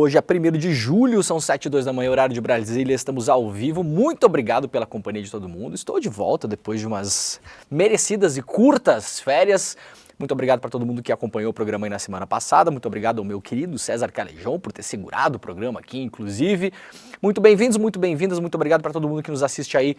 Hoje é 1º de julho, são 7h02 da manhã, horário de Brasília, estamos ao vivo. Muito obrigado pela companhia de todo mundo. Estou de volta depois de umas merecidas e curtas férias. Muito obrigado para todo mundo que acompanhou o programa aí na semana passada. Muito obrigado ao meu querido César Calejão por ter segurado o programa aqui, inclusive. Muito bem-vindos, muito bem-vindas. Muito obrigado para todo mundo que nos assiste aí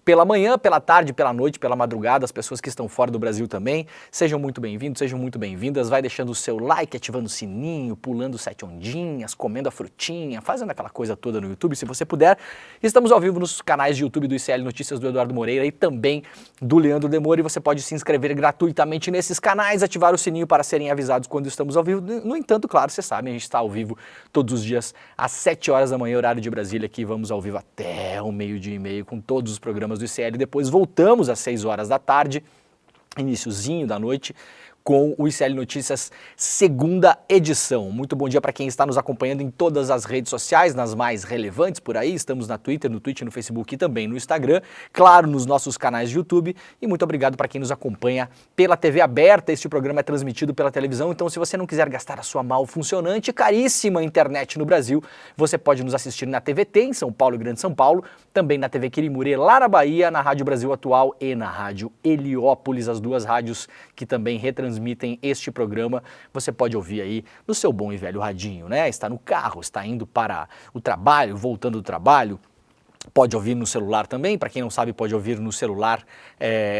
pela manhã, pela tarde, pela noite, pela madrugada, as pessoas que estão fora do Brasil também. Sejam muito bem-vindos, sejam muito bem-vindas. Vai deixando o seu like, ativando o sininho, pulando 7 ondinhas, comendo a frutinha, fazendo aquela coisa toda no YouTube, se você puder. Estamos ao vivo nos canais de YouTube do ICL Notícias do Eduardo Moreira e também do Leandro Demore. Você pode se inscrever gratuitamente nesses canais, ativar o sininho para serem avisados quando estamos ao vivo. No entanto, claro, vocês sabem, a gente está ao vivo todos os dias às 7 horas da manhã, horário de Brasília, aqui vamos ao vivo até o 12h30 com todos os programas do ICL. Depois voltamos às 6 horas da tarde, iniciozinho da noite, com o ICL Notícias, segunda edição. Muito bom dia para quem está nos acompanhando em todas as redes sociais, nas mais relevantes por aí. Estamos na Twitter, no Twitch, no Facebook e também no Instagram. Claro, nos nossos canais de YouTube. E muito obrigado para quem nos acompanha pela TV aberta. Este programa é transmitido pela televisão, então se você não quiser gastar a sua mal funcionante e caríssima internet no Brasil, você pode nos assistir na TVT em São Paulo e Grande São Paulo, também na TV Quirimurê, lá na Bahia, na Rádio Brasil Atual e na Rádio Heliópolis, as duas rádios que também retransmitem este programa. Você pode ouvir aí no seu bom e velho radinho, né? Está no carro, está indo para o trabalho, voltando do trabalho. Pode ouvir no celular também, para quem não sabe pode ouvir no celular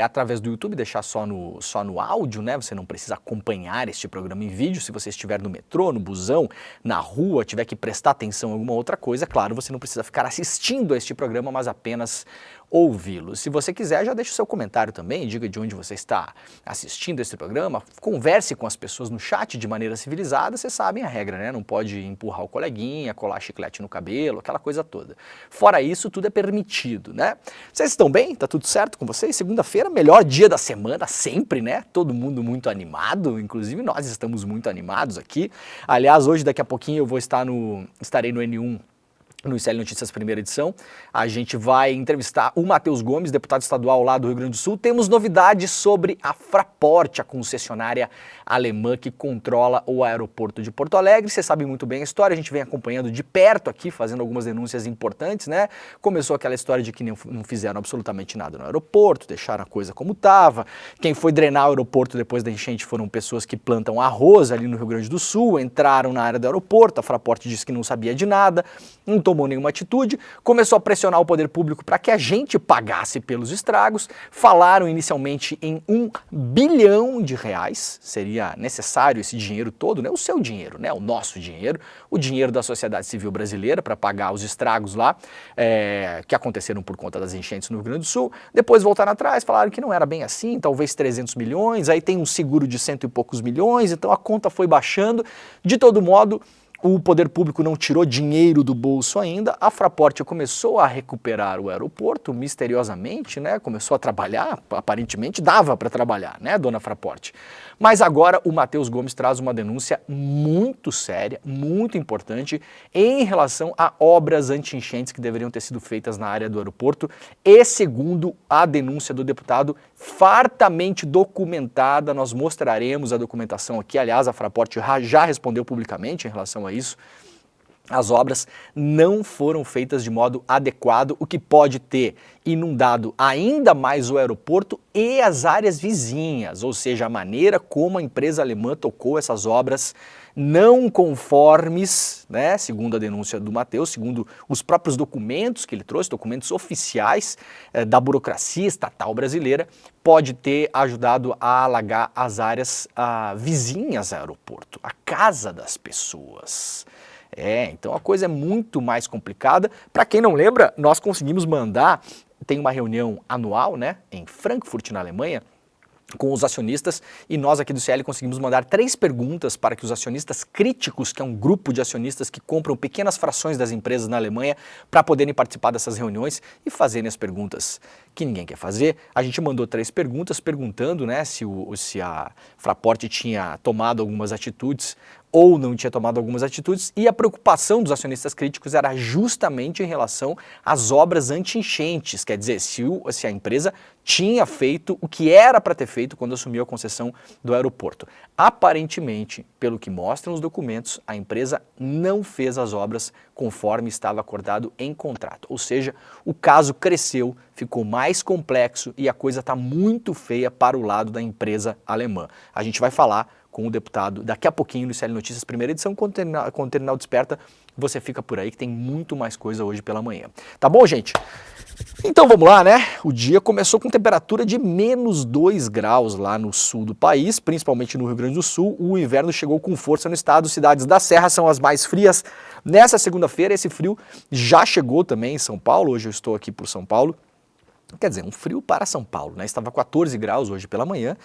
através do YouTube, deixar só no áudio, né? Você não precisa acompanhar este programa em vídeo. Se você estiver no metrô, no busão, na rua, tiver que prestar atenção em alguma outra coisa, claro, você não precisa ficar assistindo a este programa, mas apenas ouvi-lo. Se você quiser, já deixe o seu comentário também, diga de onde você está assistindo esse programa, converse com as pessoas no chat de maneira civilizada. Vocês sabem a regra, né? Não pode empurrar o coleguinha, colar chiclete no cabelo, aquela coisa toda. Fora isso, tudo é permitido, né? Vocês estão bem? Tá tudo certo com vocês? Segunda-feira, melhor dia da semana, sempre, né? Todo mundo muito animado, inclusive nós estamos muito animados aqui. Aliás, hoje, daqui a pouquinho, eu estarei no N1, no ICL Notícias, primeira edição. A gente vai entrevistar o Matheus Gomes, deputado estadual lá do Rio Grande do Sul. Temos novidades sobre a Fraport, a concessionária alemã que controla o aeroporto de Porto Alegre. Você sabe muito bem a história, a gente vem acompanhando de perto aqui, fazendo algumas denúncias importantes, né? Começou aquela história de que não fizeram absolutamente nada no aeroporto, deixaram a coisa como estava. Quem foi drenar o aeroporto depois da enchente foram pessoas que plantam arroz ali no Rio Grande do Sul, entraram na área do aeroporto, a Fraport disse que não sabia de nada, não tomou nenhuma atitude, começou a pressionar o poder público para que a gente pagasse pelos estragos. Falaram inicialmente em R$1 bilhão, seria necessário esse dinheiro todo, né? O seu dinheiro, né? O nosso dinheiro, o dinheiro da sociedade civil brasileira para pagar os estragos lá que aconteceram por conta das enchentes no Rio Grande do Sul. Depois voltaram atrás, falaram que não era bem assim, talvez 300 milhões, aí tem um seguro de 100 e poucos milhões, então a conta foi baixando. De todo modo, o poder público não tirou dinheiro do bolso ainda, a Fraport começou a recuperar o aeroporto misteriosamente, né? Começou a trabalhar, aparentemente dava para trabalhar, né, dona Fraport? Mas agora o Matheus Gomes traz uma denúncia muito séria, muito importante, em relação a obras anti-enchentes que deveriam ter sido feitas na área do aeroporto e, segundo a denúncia do deputado, fartamente documentada. Nós mostraremos a documentação aqui. Aliás, a Fraport já respondeu publicamente em relação a isso. As obras não foram feitas de modo adequado, o que pode ter inundado ainda mais o aeroporto e as áreas vizinhas, ou seja, a maneira como a empresa alemã tocou essas obras não conformes, né, segundo a denúncia do Matheus, segundo os próprios documentos que ele trouxe, documentos oficiais da burocracia estatal brasileira, pode ter ajudado a alagar as áreas vizinhas ao aeroporto, a casa das pessoas. Então a coisa é muito mais complicada. Para quem não lembra, nós conseguimos mandar, tem uma reunião anual, né, em Frankfurt, na Alemanha, com os acionistas, e nós aqui do CL conseguimos mandar 3 perguntas para que os acionistas críticos, que é um grupo de acionistas que compram pequenas frações das empresas na Alemanha, para poderem participar dessas reuniões e fazerem as perguntas que ninguém quer fazer. A gente mandou 3 perguntas perguntando, né, se a Fraport tinha tomado algumas atitudes ou não tinha tomado algumas atitudes, e a preocupação dos acionistas críticos era justamente em relação às obras anti-enchentes, quer dizer, se a empresa tinha feito o que era para ter feito quando assumiu a concessão do aeroporto. Aparentemente, pelo que mostram os documentos, a empresa não fez as obras conforme estava acordado em contrato. Ou seja, o caso cresceu, ficou mais complexo e a coisa está muito feia para o lado da empresa alemã. A gente vai falar com o deputado daqui a pouquinho no ICL Notícias, primeira edição, quando o Terminal Desperta, você fica por aí que tem muito mais coisa hoje pela manhã. Tá bom, gente? Então vamos lá, né? O dia começou com temperatura de -2 graus lá no sul do país, principalmente no Rio Grande do Sul. O inverno chegou com força no estado, cidades da Serra são as mais frias. Nessa segunda-feira esse frio já chegou também em São Paulo, hoje eu estou aqui por São Paulo. Quer dizer, um frio para São Paulo, né? Estava 14 graus hoje pela manhã,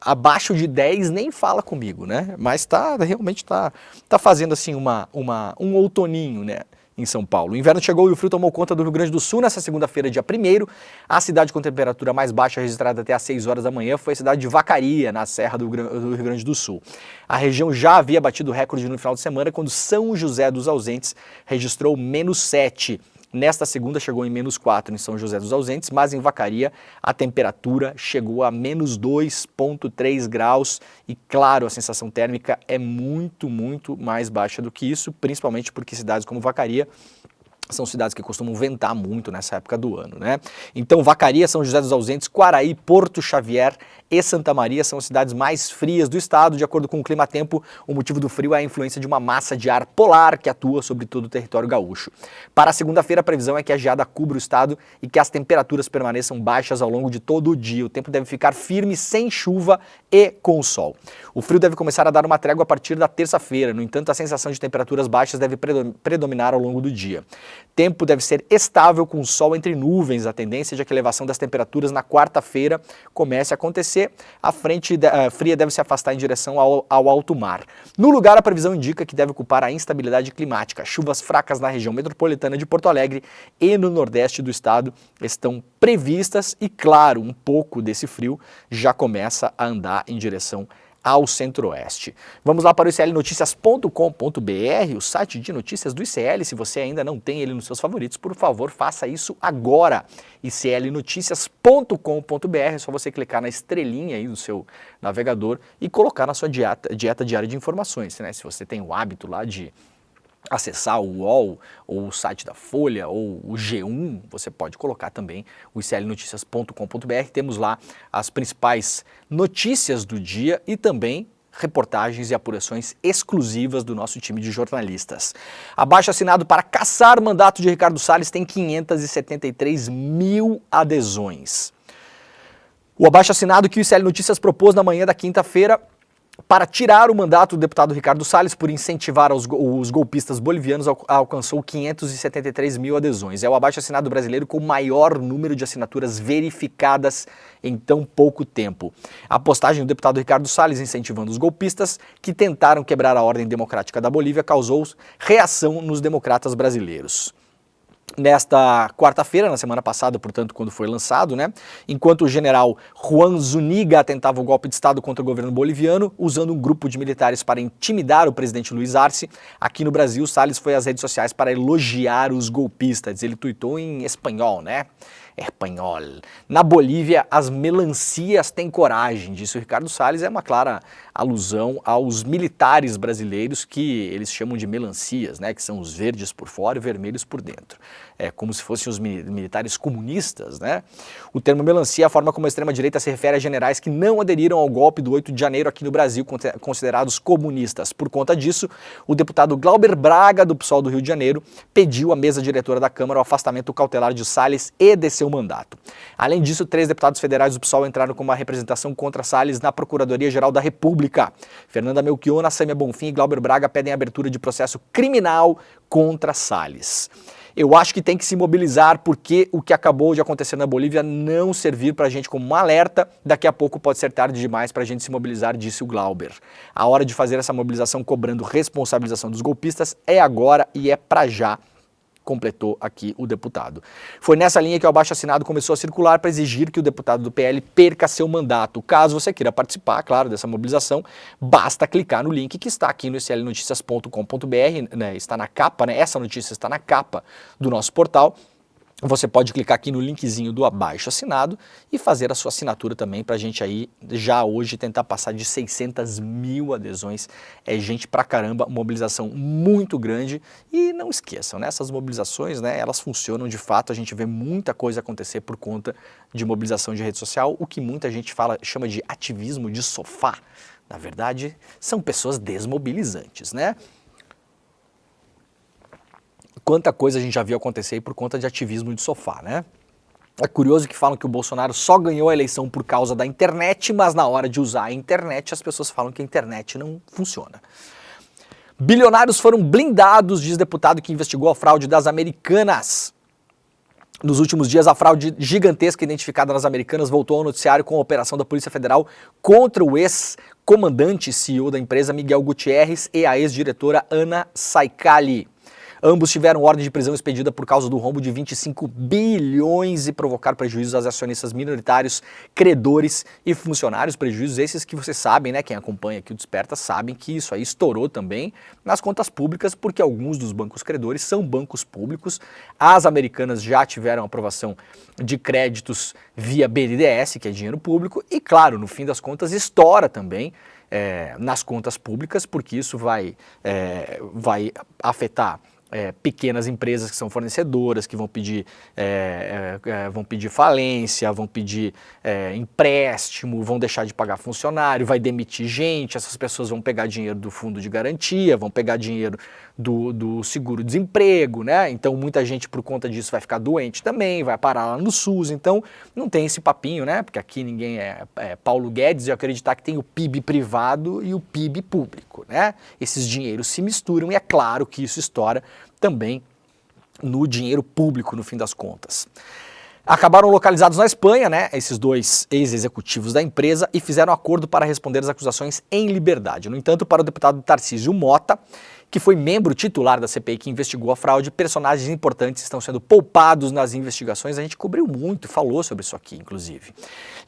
abaixo de 10 nem fala comigo, né? Mas realmente tá fazendo assim um outoninho, né? Em São Paulo. O inverno chegou e o frio tomou conta do Rio Grande do Sul nessa segunda-feira, dia 1º. A cidade com temperatura mais baixa registrada até às 6 horas da manhã foi a cidade de Vacaria, na Serra do Rio Grande do Sul. A região já havia batido recorde no final de semana, quando São José dos Ausentes registrou -7. Nesta segunda chegou em -4 em São José dos Ausentes, mas em Vacaria a temperatura chegou a -2,3 graus e, claro, a sensação térmica é muito, muito mais baixa do que isso, principalmente porque cidades como Vacaria são cidades que costumam ventar muito nessa época do ano, né? Então, Vacaria, São José dos Ausentes, Quaraí, Porto Xavier e Santa Maria são as cidades mais frias do estado. De acordo com o Climatempo, o motivo do frio é a influência de uma massa de ar polar que atua sobre todo o território gaúcho. Para a segunda-feira, a previsão é que a geada cubra o estado e que as temperaturas permaneçam baixas ao longo de todo o dia. O tempo deve ficar firme, sem chuva e com sol. O frio deve começar a dar uma trégua a partir da terça-feira. No entanto, a sensação de temperaturas baixas deve predominar ao longo do dia. Tempo deve ser estável com sol entre nuvens. A tendência é que a elevação das temperaturas na quarta-feira comece a acontecer. A frente fria deve se afastar em direção ao alto mar. No lugar, a previsão indica que deve ocupar a instabilidade climática. Chuvas fracas na região metropolitana de Porto Alegre e no nordeste do estado estão previstas e, claro, um pouco desse frio já começa a andar em direção ao centro-oeste. Vamos lá para o iclnoticias.com.br, o site de notícias do ICL. Se você ainda não tem ele nos seus favoritos, por favor, faça isso agora. iclnoticias.com.br, é só você clicar na estrelinha aí no seu navegador e colocar na sua dieta diária de informações, né? Se você tem o hábito lá de acessar o UOL, ou o site da Folha, ou o G1, você pode colocar também o iclnoticias.com.br. Temos lá as principais notícias do dia e também reportagens e apurações exclusivas do nosso time de jornalistas. Abaixo assinado para caçar mandato de Ricardo Salles tem 573 mil adesões. O abaixo assinado que o ICL Notícias propôs na manhã da quinta-feira para tirar o mandato do deputado Ricardo Salles por incentivar os golpistas bolivianos alcançou 573 mil adesões. É o abaixo-assinado brasileiro com o maior número de assinaturas verificadas em tão pouco tempo. A postagem do deputado Ricardo Salles incentivando os golpistas que tentaram quebrar a ordem democrática da Bolívia causou reação nos democratas brasileiros. Nesta quarta-feira, na semana passada, portanto, quando foi lançado, né, enquanto o general Juan Zuniga tentava o golpe de Estado contra o governo boliviano, usando um grupo de militares para intimidar o presidente Luiz Arce, aqui no Brasil, Salles foi às redes sociais para elogiar os golpistas. Ele tuitou em espanhol, né? Espanhol. Na Bolívia, as melancias têm coragem, disse o Ricardo Salles. É uma clara alusão aos militares brasileiros que eles chamam de melancias, né, que são os verdes por fora e vermelhos por dentro. É como se fossem os militares comunistas, né? O termo melancia é a forma como a extrema-direita se refere a generais que não aderiram ao golpe do 8 de janeiro aqui no Brasil, considerados comunistas. Por conta disso, o deputado Glauber Braga, do PSOL do Rio de Janeiro, pediu à mesa diretora da Câmara o afastamento cautelar de Salles e de seu mandato. Além disso, 3 deputados federais do PSOL entraram com uma representação contra Salles na Procuradoria-Geral da República. Fernanda Melchiona, Sâmia Bonfim e Glauber Braga pedem a abertura de processo criminal contra Salles. Eu acho que tem que se mobilizar porque o que acabou de acontecer na Bolívia não servir para a gente como um alerta. Daqui a pouco pode ser tarde demais para a gente se mobilizar, disse o Glauber. A hora de fazer essa mobilização cobrando responsabilização dos golpistas é agora e é para já, completou aqui o deputado. Foi nessa linha que o abaixo-assinado começou a circular para exigir que o deputado do PL perca seu mandato. Caso você queira participar, claro, dessa mobilização, basta clicar no link que está aqui no iclnoticias.com.br, né, está na capa, né, essa notícia está na capa do nosso portal. Você pode clicar aqui no linkzinho do abaixo assinado e fazer a sua assinatura também para a gente aí já hoje tentar passar de 600 mil adesões. É gente pra caramba, mobilização muito grande. E não esqueçam, né, essas mobilizações, né, elas funcionam de fato, a gente vê muita coisa acontecer por conta de mobilização de rede social, o que muita gente chama de ativismo de sofá. Na verdade, são pessoas desmobilizantes, né? Quanta coisa a gente já viu acontecer aí por conta de ativismo de sofá, né? É curioso que falam que o Bolsonaro só ganhou a eleição por causa da internet, mas na hora de usar a internet as pessoas falam que a internet não funciona. Bilionários foram blindados, diz deputado que investigou a fraude das Americanas. Nos últimos dias, a fraude gigantesca identificada nas Americanas voltou ao noticiário com a operação da Polícia Federal contra o ex-comandante e CEO da empresa Miguel Gutierrez e a ex-diretora Ana Saicali. Ambos tiveram ordem de prisão expedida por causa do rombo de 25 bilhões e provocar prejuízos aos acionistas minoritários, credores e funcionários. Prejuízos esses que vocês sabem, né? Quem acompanha aqui o Desperta sabem que isso aí estourou também nas contas públicas, porque alguns dos bancos credores são bancos públicos. As Americanas já tiveram aprovação de créditos via BNDES, que é dinheiro público, e claro, no fim das contas estoura também nas contas públicas, porque isso vai afetar pequenas empresas que são fornecedoras, que vão pedir falência, vão pedir empréstimo, vão deixar de pagar funcionário, vai demitir gente, essas pessoas vão pegar dinheiro do fundo de garantia, vão pegar dinheiro do seguro-desemprego, né? Então muita gente por conta disso vai ficar doente também, vai parar lá no SUS, então não tem esse papinho, né? Porque aqui ninguém é Paulo Guedes de acreditar que tem o PIB privado e o PIB público, né? Esses dinheiros se misturam e é claro que isso estoura também no dinheiro público, no fim das contas. Acabaram localizados na Espanha, né, esses dois ex-executivos da empresa, e fizeram acordo para responder às acusações em liberdade. No entanto, para o deputado Tarcísio Mota, que foi membro titular da CPI que investigou a fraude, personagens importantes estão sendo poupados nas investigações. A gente cobriu muito, falou sobre isso aqui, inclusive.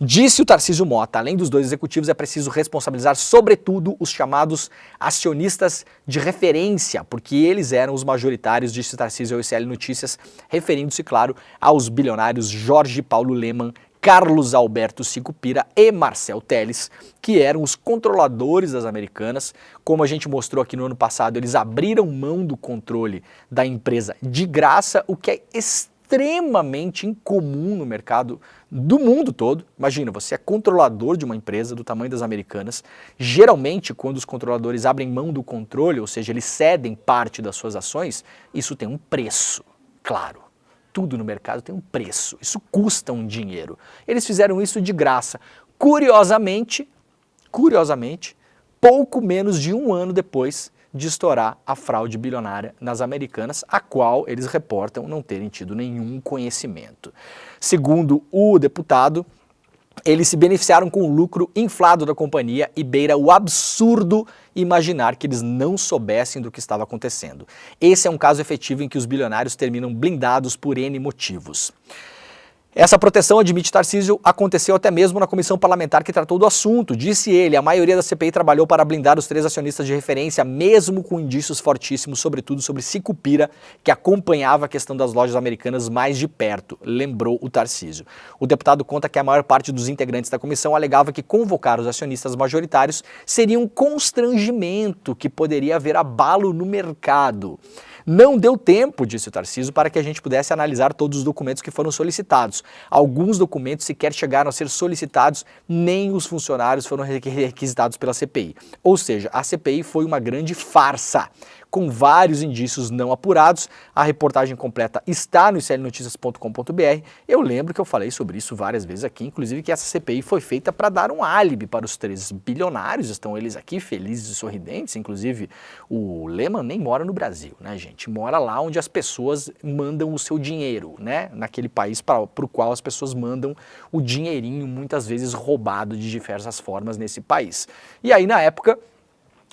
Disse o Tarcísio Mota, além dos dois executivos, é preciso responsabilizar, sobretudo, os chamados acionistas de referência, porque eles eram os majoritários, disse o Tarcísio ao ICL Notícias, referindo-se, claro, aos bilionários Jorge Paulo Lemann, Carlos Alberto Sicupira e Marcel Teles, que eram os controladores das Americanas. Como a gente mostrou aqui no ano passado, eles abriram mão do controle da empresa de graça, o que é extremamente incomum no mercado do mundo todo. Imagina, você é controlador de uma empresa do tamanho das Americanas. Geralmente, quando os controladores abrem mão do controle, ou seja, eles cedem parte das suas ações, isso tem um preço, claro. Tudo no mercado tem um preço, isso custa um dinheiro. Eles fizeram isso de graça. Curiosamente, pouco menos de um ano depois de estourar a fraude bilionária nas Americanas, a qual eles reportam não terem tido nenhum conhecimento. Segundo o deputado, eles se beneficiaram com o lucro inflado da companhia e beira o absurdo imaginar que eles não soubessem do que estava acontecendo. Esse é um caso efetivo em que os bilionários terminam blindados por N motivos. Essa proteção, admite Tarcísio, aconteceu até mesmo na comissão parlamentar que tratou do assunto. Disse ele, a maioria da CPI trabalhou para blindar os três acionistas de referência, mesmo com indícios fortíssimos, sobretudo sobre Sicupira, que acompanhava a questão das lojas americanas mais de perto, lembrou o Tarcísio. O deputado conta que a maior parte dos integrantes da comissão alegava que convocar os acionistas majoritários seria um constrangimento, que poderia haver abalo no mercado. Não deu tempo, disse o Tarcísio, para que a gente pudesse analisar todos os documentos que foram solicitados. Alguns documentos sequer chegaram a ser solicitados, nem os funcionários foram requisitados pela CPI. Ou seja, a CPI foi uma grande farsa, com vários indícios não apurados. A reportagem completa está no iclnoticias.com.br. Eu lembro que eu falei sobre isso várias vezes aqui, inclusive que essa CPI foi feita para dar um álibi para os três bilionários. Estão eles aqui felizes e sorridentes, inclusive o Lemann nem mora no Brasil, né, gente? Mora lá onde as pessoas mandam o seu dinheiro, né? Naquele país para o qual as pessoas mandam o dinheirinho, muitas vezes roubado de diversas formas nesse país. E aí, na época,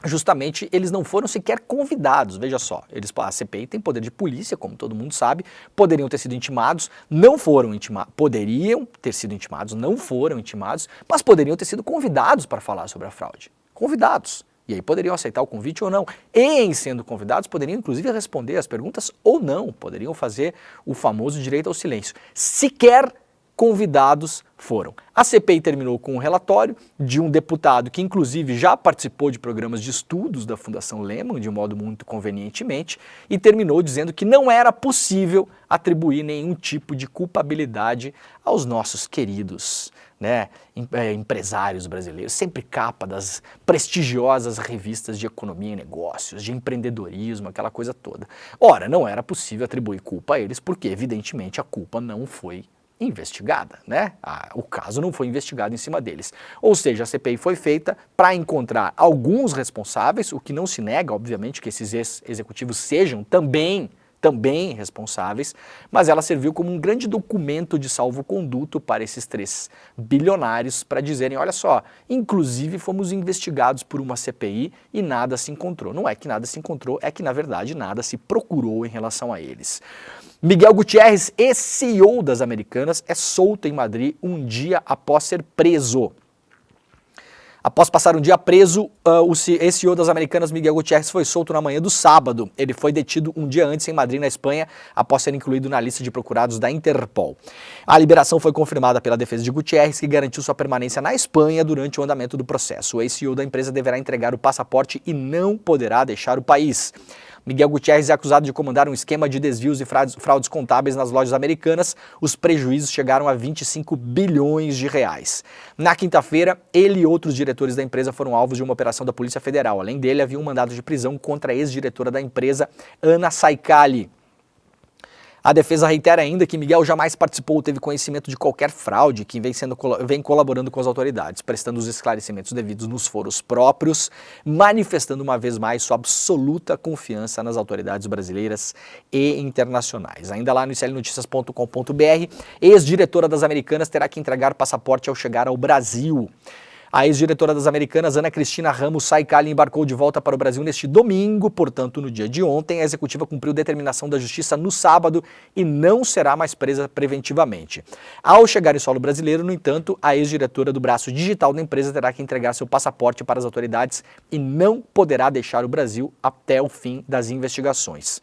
justamente, eles não foram sequer convidados, veja só, a CPI tem poder de polícia, como todo mundo sabe, poderiam ter sido intimados, não foram intimados, poderiam ter sido intimados, não foram intimados, mas poderiam ter sido convidados para falar sobre a fraude, convidados. E aí poderiam aceitar o convite ou não. E, em sendo convidados, poderiam inclusive responder as perguntas ou não. Poderiam fazer o famoso direito ao silêncio. Sequer convidados foram. A CPI terminou com um relatório de um deputado que inclusive já participou de programas de estudos da Fundação Lehman, de modo muito convenientemente, e terminou dizendo que não era possível atribuir nenhum tipo de culpabilidade aos nossos queridos, empresários brasileiros, sempre capa das prestigiosas revistas de economia e negócios, de empreendedorismo, aquela coisa toda. Ora, não era possível atribuir culpa a eles porque, evidentemente, a culpa não foi investigada, o caso não foi investigado em cima deles. Ou seja, a CPI foi feita para encontrar alguns responsáveis, o que não se nega, obviamente, que esses ex-executivos sejam também responsáveis, mas ela serviu como um grande documento de salvo-conduto para esses 3 bilionários para dizerem, olha só, inclusive fomos investigados por uma CPI e nada se encontrou. Não é que nada se encontrou, é que na verdade nada se procurou em relação a eles. Miguel Gutierrez, ex-CEO das Americanas, é solto em Madrid um dia após ser preso. Após passar um dia preso, o ex-CEO das Americanas, Miguel Gutierrez, foi solto na manhã do sábado. Ele foi detido um dia antes em Madrid, na Espanha, após ser incluído na lista de procurados da Interpol. A liberação foi confirmada pela defesa de Gutierrez, que garantiu sua permanência na Espanha durante o andamento do processo. O ex-CEO da empresa deverá entregar o passaporte e não poderá deixar o país. Miguel Gutierrez é acusado de comandar um esquema de desvios e fraudes contábeis nas lojas americanas. Os prejuízos chegaram a 25 bilhões de reais. Na quinta-feira, ele e outros diretores da empresa foram alvos de uma operação da Polícia Federal. Além dele, havia um mandado de prisão contra a ex-diretora da empresa, Ana Saicali. A defesa reitera ainda que Miguel jamais participou ou teve conhecimento de qualquer fraude, que vem colaborando com as autoridades, prestando os esclarecimentos devidos nos foros próprios, manifestando uma vez mais sua absoluta confiança nas autoridades brasileiras e internacionais. Ainda lá no iclnoticias.com.br, ex-diretora das Americanas terá que entregar passaporte ao chegar ao Brasil. A ex-diretora das Americanas, Ana Cristina Ramos Saicali, embarcou de volta para o Brasil neste domingo, portanto, no dia de ontem. A executiva cumpriu determinação da Justiça no sábado e não será mais presa preventivamente. Ao chegar em solo brasileiro, no entanto, a ex-diretora do braço digital da empresa terá que entregar seu passaporte para as autoridades e não poderá deixar o Brasil até o fim das investigações.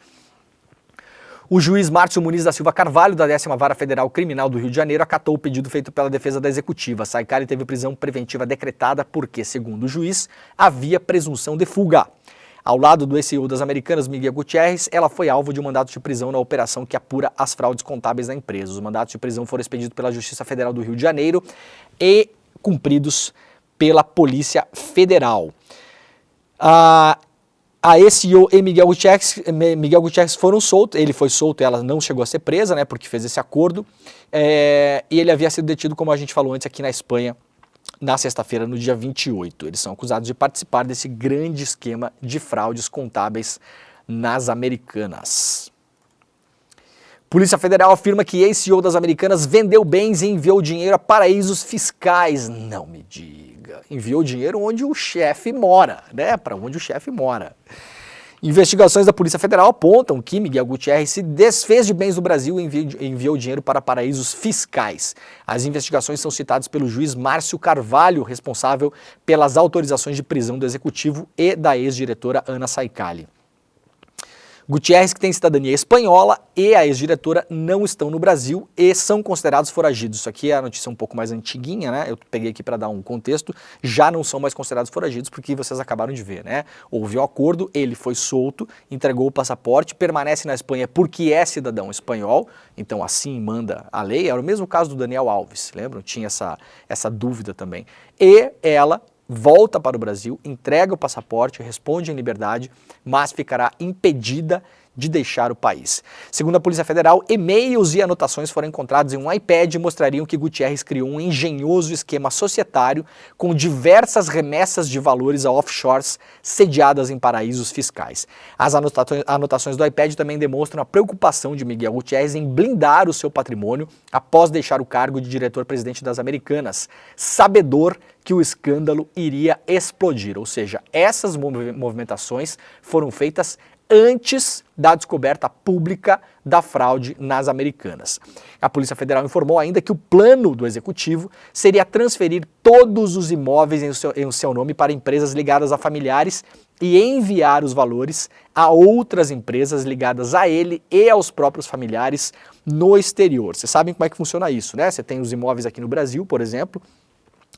O juiz Márcio Muniz da Silva Carvalho, da 10ª Vara Federal Criminal do Rio de Janeiro, acatou o pedido feito pela defesa da executiva. Saicali teve prisão preventiva decretada porque, segundo o juiz, havia presunção de fuga. Ao lado do ex-CEO das Americanas, Miguel Gutierrez, ela foi alvo de um mandato de prisão na operação que apura as fraudes contábeis da empresa. Os mandatos de prisão foram expedidos pela Justiça Federal do Rio de Janeiro e cumpridos pela Polícia Federal. A ex-CEO e Miguel Gutierrez foram soltos, ele foi solto, ela não chegou a ser presa, porque fez esse acordo, e ele havia sido detido, como a gente falou antes, aqui na Espanha, na sexta-feira, no dia 28. Eles são acusados de participar desse grande esquema de fraudes contábeis nas Americanas. Polícia Federal afirma que ex-CEO das Americanas vendeu bens e enviou dinheiro a paraísos fiscais. Não me diga. Enviou dinheiro onde o chefe mora, para onde o chefe mora. Investigações da Polícia Federal apontam que Miguel Gutierrez se desfez de bens do Brasil e enviou dinheiro para paraísos fiscais. As investigações são citadas pelo juiz Márcio Carvalho, responsável pelas autorizações de prisão do executivo e da ex-diretora Ana Saicali. Gutierrez, que tem cidadania espanhola, e a ex-diretora não estão no Brasil e são considerados foragidos. Isso aqui é a notícia um pouco mais antiguinha, eu peguei aqui para dar um contexto. Já não são mais considerados foragidos porque vocês acabaram de ver, Houve um acordo, ele foi solto, entregou o passaporte, permanece na Espanha porque é cidadão espanhol, então assim manda a lei. Era o mesmo caso do Daniel Alves, lembram? Tinha essa dúvida também. E ela volta para o Brasil, entrega o passaporte, responde em liberdade, mas ficará impedida de deixar o país. Segundo a Polícia Federal, e-mails e anotações foram encontrados em um iPad e mostrariam que Gutierrez criou um engenhoso esquema societário com diversas remessas de valores a offshores sediadas em paraísos fiscais. As anotações do iPad também demonstram a preocupação de Miguel Gutierrez em blindar o seu patrimônio após deixar o cargo de diretor-presidente das Americanas, sabedor que o escândalo iria explodir. Ou seja, essas movimentações foram feitas antes da descoberta pública da fraude nas Americanas. A Polícia Federal informou ainda que o plano do executivo seria transferir todos os imóveis em seu nome para empresas ligadas a familiares e enviar os valores a outras empresas ligadas a ele e aos próprios familiares no exterior. Vocês sabem como é que funciona isso, né? Você tem os imóveis aqui no Brasil, por exemplo,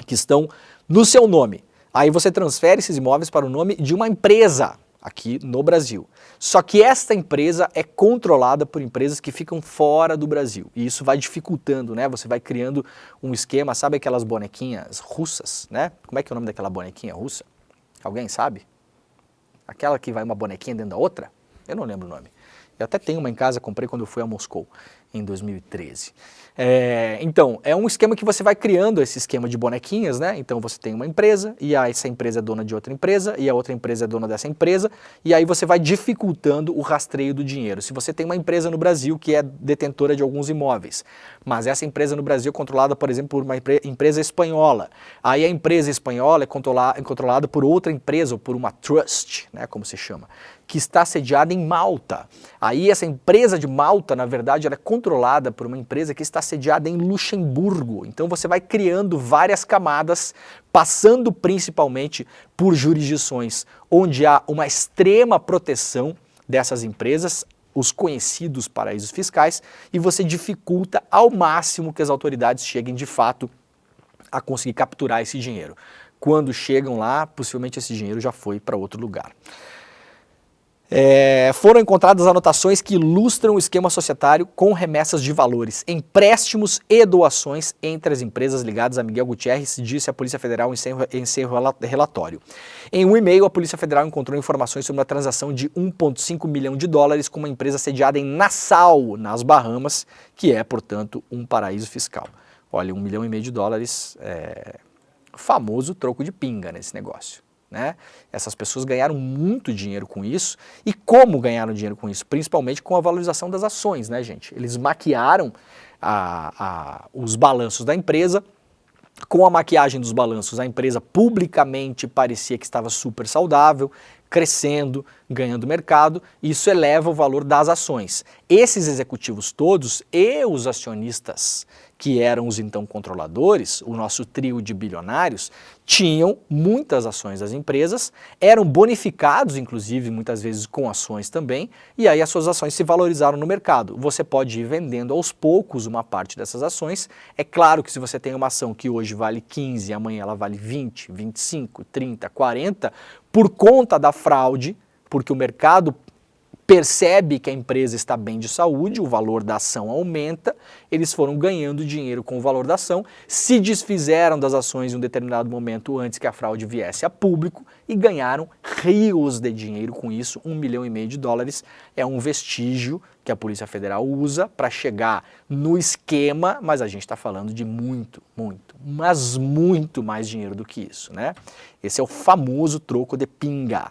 que estão no seu nome. Aí você transfere esses imóveis para o nome de uma empresa aqui no Brasil. Só que esta empresa é controlada por empresas que ficam fora do Brasil. E isso vai dificultando, né? Você vai criando um esquema, sabe aquelas bonequinhas russas, né? Como é que é o nome daquela bonequinha russa? Alguém sabe? Aquela que vai uma bonequinha dentro da outra? Eu não lembro o nome. Eu até tenho uma em casa, comprei quando eu fui a Moscou, em 2013. Então, é um esquema que você vai criando esse esquema de bonequinhas, né? Então você tem uma empresa, e aí essa empresa é dona de outra empresa, e a outra empresa é dona dessa empresa, e aí você vai dificultando o rastreio do dinheiro. Se você tem uma empresa no Brasil que é detentora de alguns imóveis, mas essa empresa no Brasil é controlada, por exemplo, por uma empresa espanhola, aí a empresa espanhola é controlada por outra empresa, ou por uma trust, né, como se chama, que está sediada em Malta. Aí essa empresa de Malta, na verdade, ela é controlada por uma empresa que está sediada em Luxemburgo. Então você vai criando várias camadas, passando principalmente por jurisdições onde há uma extrema proteção dessas empresas, os conhecidos paraísos fiscais, e você dificulta ao máximo que as autoridades cheguem de fato a conseguir capturar esse dinheiro. Quando chegam lá, possivelmente esse dinheiro já foi para outro lugar. Foram encontradas anotações que ilustram o esquema societário com remessas de valores, empréstimos e doações entre as empresas ligadas a Miguel Gutierrez, disse a Polícia Federal em seu relatório. Em um e-mail, a Polícia Federal encontrou informações sobre uma transação de 1,5 milhão de dólares com uma empresa sediada em Nassau, nas Bahamas, que é, portanto, um paraíso fiscal. Olha, 1,5 milhão de dólares, famoso troco de pinga nesse negócio. Né? Essas pessoas ganharam muito dinheiro com isso. E como ganharam dinheiro com isso? Principalmente com a valorização das ações, né, gente? Eles maquiaram os balanços da empresa. Com a maquiagem dos balanços, a empresa publicamente parecia que estava super saudável, crescendo, ganhando mercado, e isso eleva o valor das ações. Esses executivos todos e os acionistas, que eram os então controladores, o nosso trio de bilionários, tinham muitas ações das empresas, eram bonificados, inclusive, muitas vezes com ações também, e aí as suas ações se valorizaram no mercado. Você pode ir vendendo aos poucos uma parte dessas ações. É claro que se você tem uma ação que hoje vale 15, amanhã ela vale 20, 25, 30, 40, por conta da fraude, porque o mercado percebe que a empresa está bem de saúde, o valor da ação aumenta, eles foram ganhando dinheiro com o valor da ação, se desfizeram das ações em um determinado momento antes que a fraude viesse a público e ganharam rios de dinheiro com isso. 1,5 milhão de dólares é um vestígio que a Polícia Federal usa para chegar no esquema, mas a gente está falando de muito, mas muito mais dinheiro do que isso, né? Esse é o famoso troco de pinga.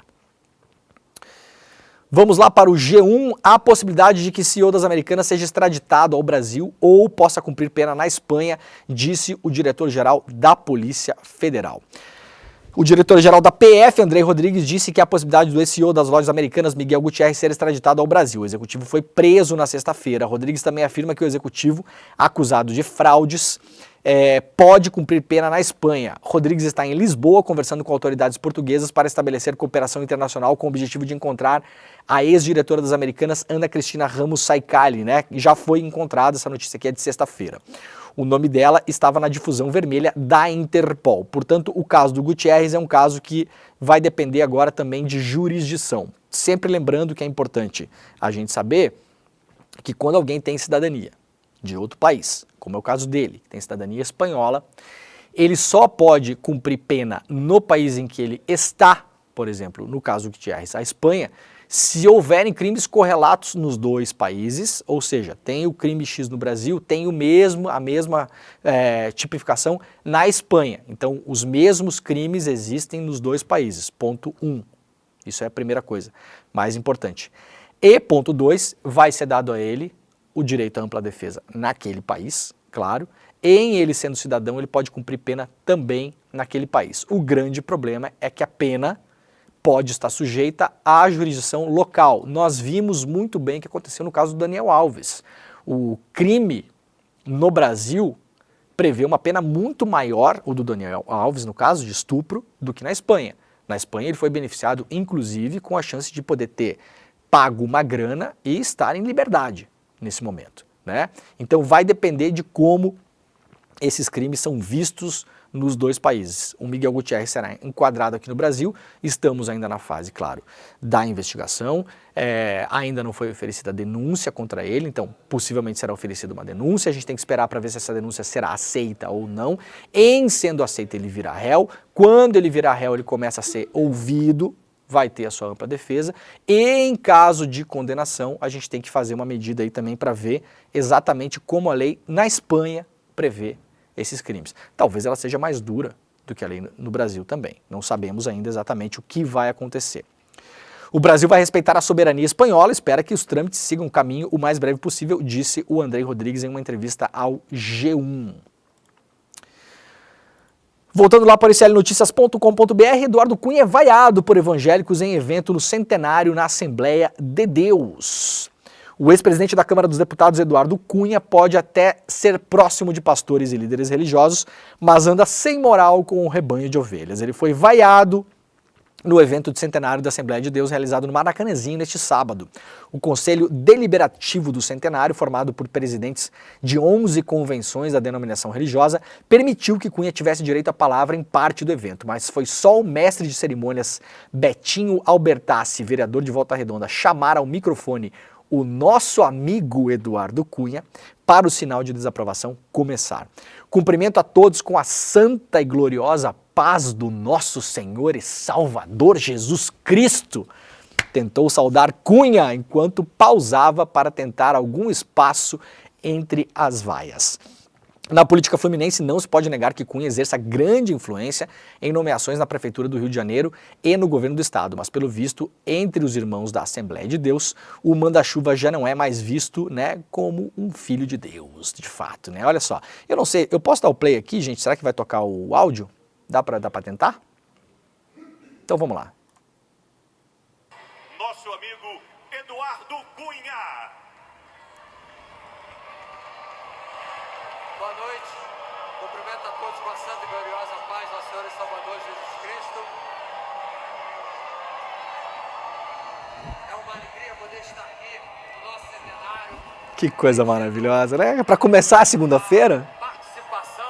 Vamos lá para o G1, a possibilidade de que CEO das Americanas seja extraditado ao Brasil ou possa cumprir pena na Espanha, disse o diretor-geral da Polícia Federal. O diretor-geral da PF, Andrei Rodrigues, disse que há a possibilidade do ex-CEO das lojas americanas, Miguel Gutierrez, ser extraditado ao Brasil. O executivo foi preso na sexta-feira. Rodrigues também afirma que o executivo, acusado de fraudes, pode cumprir pena na Espanha. Rodrigues está em Lisboa conversando com autoridades portuguesas para estabelecer cooperação internacional com o objetivo de encontrar a ex-diretora das Americanas, Ana Cristina Ramos Saicali, né? Já foi encontrada, essa notícia aqui é de sexta-feira. O nome dela estava na difusão vermelha da Interpol. Portanto, o caso do Gutierrez é um caso que vai depender agora também de jurisdição. Sempre lembrando que é importante a gente saber que quando alguém tem cidadania de outro país, como é o caso dele, que tem cidadania espanhola, ele só pode cumprir pena no país em que ele está, por exemplo, no caso do Gutierrez, a Espanha, se houverem crimes correlatos nos dois países, ou seja, tem o crime X no Brasil, tem a mesma tipificação na Espanha. Então, os mesmos crimes existem nos dois países, ponto 1. Isso é a primeira coisa, mais importante. E ponto 2, vai ser dado a ele o direito à ampla defesa naquele país, claro, e em ele sendo cidadão, ele pode cumprir pena também naquele país. O grande problema é que a pena pode estar sujeita à jurisdição local. Nós vimos muito bem o que aconteceu no caso do Daniel Alves. O crime no Brasil prevê uma pena muito maior, o do Daniel Alves, no caso de estupro, do que na Espanha. Na Espanha ele foi beneficiado, inclusive, com a chance de poder ter pago uma grana e estar em liberdade nesse momento, né? Então vai depender de como esses crimes são vistos nos dois países. O Miguel Gutierrez será enquadrado aqui no Brasil, estamos ainda na fase, claro, da investigação, ainda não foi oferecida denúncia contra ele, então possivelmente será oferecida uma denúncia, a gente tem que esperar para ver se essa denúncia será aceita ou não. Em sendo aceita, ele virá réu. Quando ele virar réu, ele começa a ser ouvido, vai ter a sua ampla defesa, e em caso de condenação, a gente tem que fazer uma medida aí também para ver exatamente como a lei na Espanha prevê esses crimes. Talvez ela seja mais dura do que a lei no Brasil também. Não sabemos ainda exatamente o que vai acontecer. O Brasil vai respeitar a soberania espanhola, espera que os trâmites sigam o caminho o mais breve possível, disse o Andrei Rodrigues em uma entrevista ao G1. Voltando lá para iclnoticias.com.br, Eduardo Cunha é vaiado por evangélicos em evento no centenário na Assembleia de Deus. O ex-presidente da Câmara dos Deputados, Eduardo Cunha, pode até ser próximo de pastores e líderes religiosos, mas anda sem moral com um rebanho de ovelhas. Ele foi vaiado no evento de centenário da Assembleia de Deus, realizado no Maracanãzinho neste sábado. O Conselho Deliberativo do Centenário, formado por presidentes de 11 convenções da denominação religiosa, permitiu que Cunha tivesse direito à palavra em parte do evento, mas foi só o mestre de cerimônias Betinho Albertassi, vereador de Volta Redonda, chamar ao microfone o nosso amigo Eduardo Cunha para o sinal de desaprovação começar. Cumprimento a todos com a santa e gloriosa paz do nosso Senhor e Salvador Jesus Cristo. Tentou saudar Cunha enquanto pausava para tentar algum espaço entre as vaias. Na política fluminense não se pode negar que Cunha exerça grande influência em nomeações na Prefeitura do Rio de Janeiro e no governo do estado, mas pelo visto, entre os irmãos da Assembleia de Deus, o manda-chuva já não é mais visto, né, como um filho de Deus, de fato, né? Olha só, eu não sei, eu posso dar o play aqui, gente? Será que vai tocar o áudio? Dá pra tentar? Então vamos lá. Nosso amigo Eduardo Cunha. Boa noite, cumprimento a todos com a santa e gloriosa paz do Senhor e Salvador Jesus Cristo. É uma alegria poder estar aqui no nosso centenário. Que coisa maravilhosa, né? Para começar a segunda-feira. Participação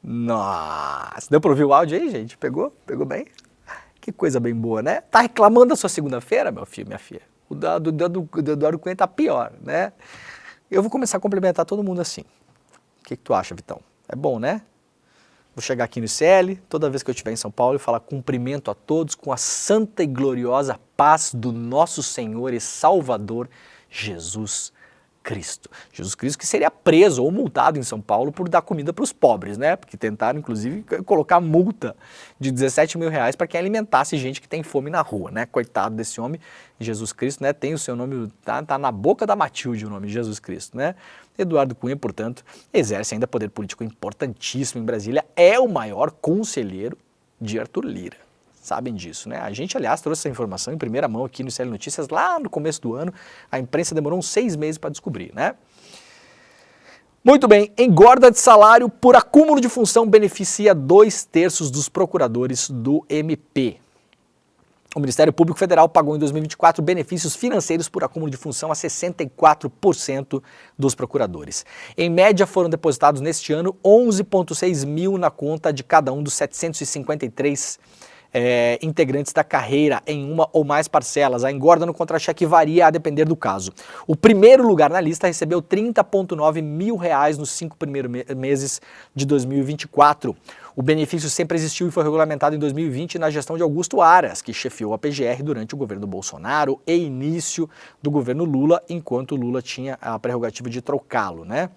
Nossa, deu para ouvir o áudio aí, gente? Pegou? Pegou bem? Que coisa bem boa, né? Tá reclamando da sua segunda-feira, meu filho, minha filha? O do Eduardo Cunha tá pior, né? Eu vou começar a complementar todo mundo assim. O que tu acha, Vitão? É bom, né? Vou chegar aqui no ICL, toda vez que eu estiver em São Paulo, e falar cumprimento a todos com a santa e gloriosa paz do nosso Senhor e Salvador Jesus Cristo. Jesus Cristo que seria preso ou multado em São Paulo por dar comida para os pobres, né? Porque tentaram, inclusive, colocar multa de 17 mil reais para quem alimentasse gente que tem fome na rua, né? Coitado desse homem, Jesus Cristo, né? Tem o seu nome, tá na boca da Matilde o nome de Jesus Cristo, né? Eduardo Cunha, portanto, exerce ainda poder político importantíssimo em Brasília, é o maior conselheiro de Arthur Lira. Sabem disso, né? A gente, aliás, trouxe essa informação em primeira mão aqui no ICL Notícias lá no começo do ano. A imprensa demorou uns 6 meses para descobrir, né? Muito bem, engorda de salário por acúmulo de função beneficia 2/3 dos procuradores do MP. O Ministério Público Federal pagou em 2024 benefícios financeiros por acúmulo de função a 64% dos procuradores. Em média, foram depositados neste ano 11,6 mil na conta de cada um dos 753 integrantes da carreira em uma ou mais parcelas. A engorda no contra-cheque varia a depender do caso. O primeiro lugar na lista recebeu 30,9 mil reais nos 5 primeiros meses de 2024. O benefício sempre existiu e foi regulamentado em 2020 na gestão de Augusto Aras, que chefiou a PGR durante o governo Bolsonaro e início do governo Lula, enquanto Lula tinha a prerrogativa de trocá-lo, né?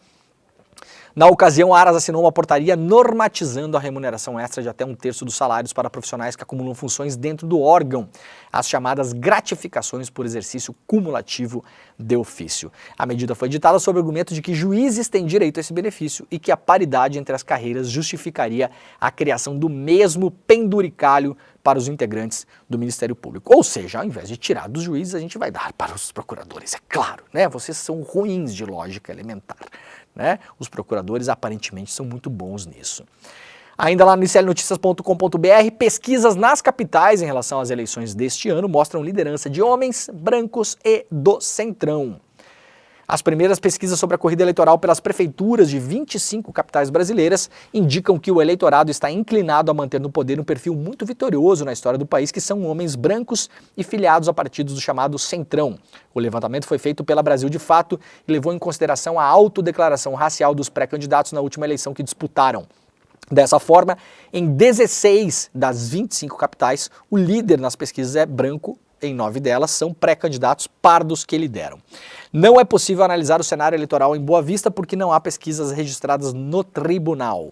Na ocasião, a Aras assinou uma portaria normatizando a remuneração extra de até 1/3 dos salários para profissionais que acumulam funções dentro do órgão, as chamadas gratificações por exercício cumulativo de ofício. A medida foi editada sob o argumento de que juízes têm direito a esse benefício e que a paridade entre as carreiras justificaria a criação do mesmo penduricalho para os integrantes do Ministério Público. Ou seja, ao invés de tirar dos juízes, a gente vai dar para os procuradores, é claro, né? Vocês são ruins de lógica elementar, né? Os procuradores aparentemente são muito bons nisso. Ainda lá no iclnoticias.com.br, pesquisas nas capitais em relação às eleições deste ano mostram liderança de homens, brancos e do centrão. As primeiras pesquisas sobre a corrida eleitoral pelas prefeituras de 25 capitais brasileiras indicam que o eleitorado está inclinado a manter no poder um perfil muito vitorioso na história do país, que são homens brancos e filiados a partidos do chamado centrão. O levantamento foi feito pela Brasil de Fato e levou em consideração a autodeclaração racial dos pré-candidatos na última eleição que disputaram. Dessa forma, em 16 das 25 capitais, o líder nas pesquisas é branco. Em 9 delas são pré-candidatos pardos que lideram. Não é possível analisar o cenário eleitoral em Boa Vista porque não há pesquisas registradas no tribunal.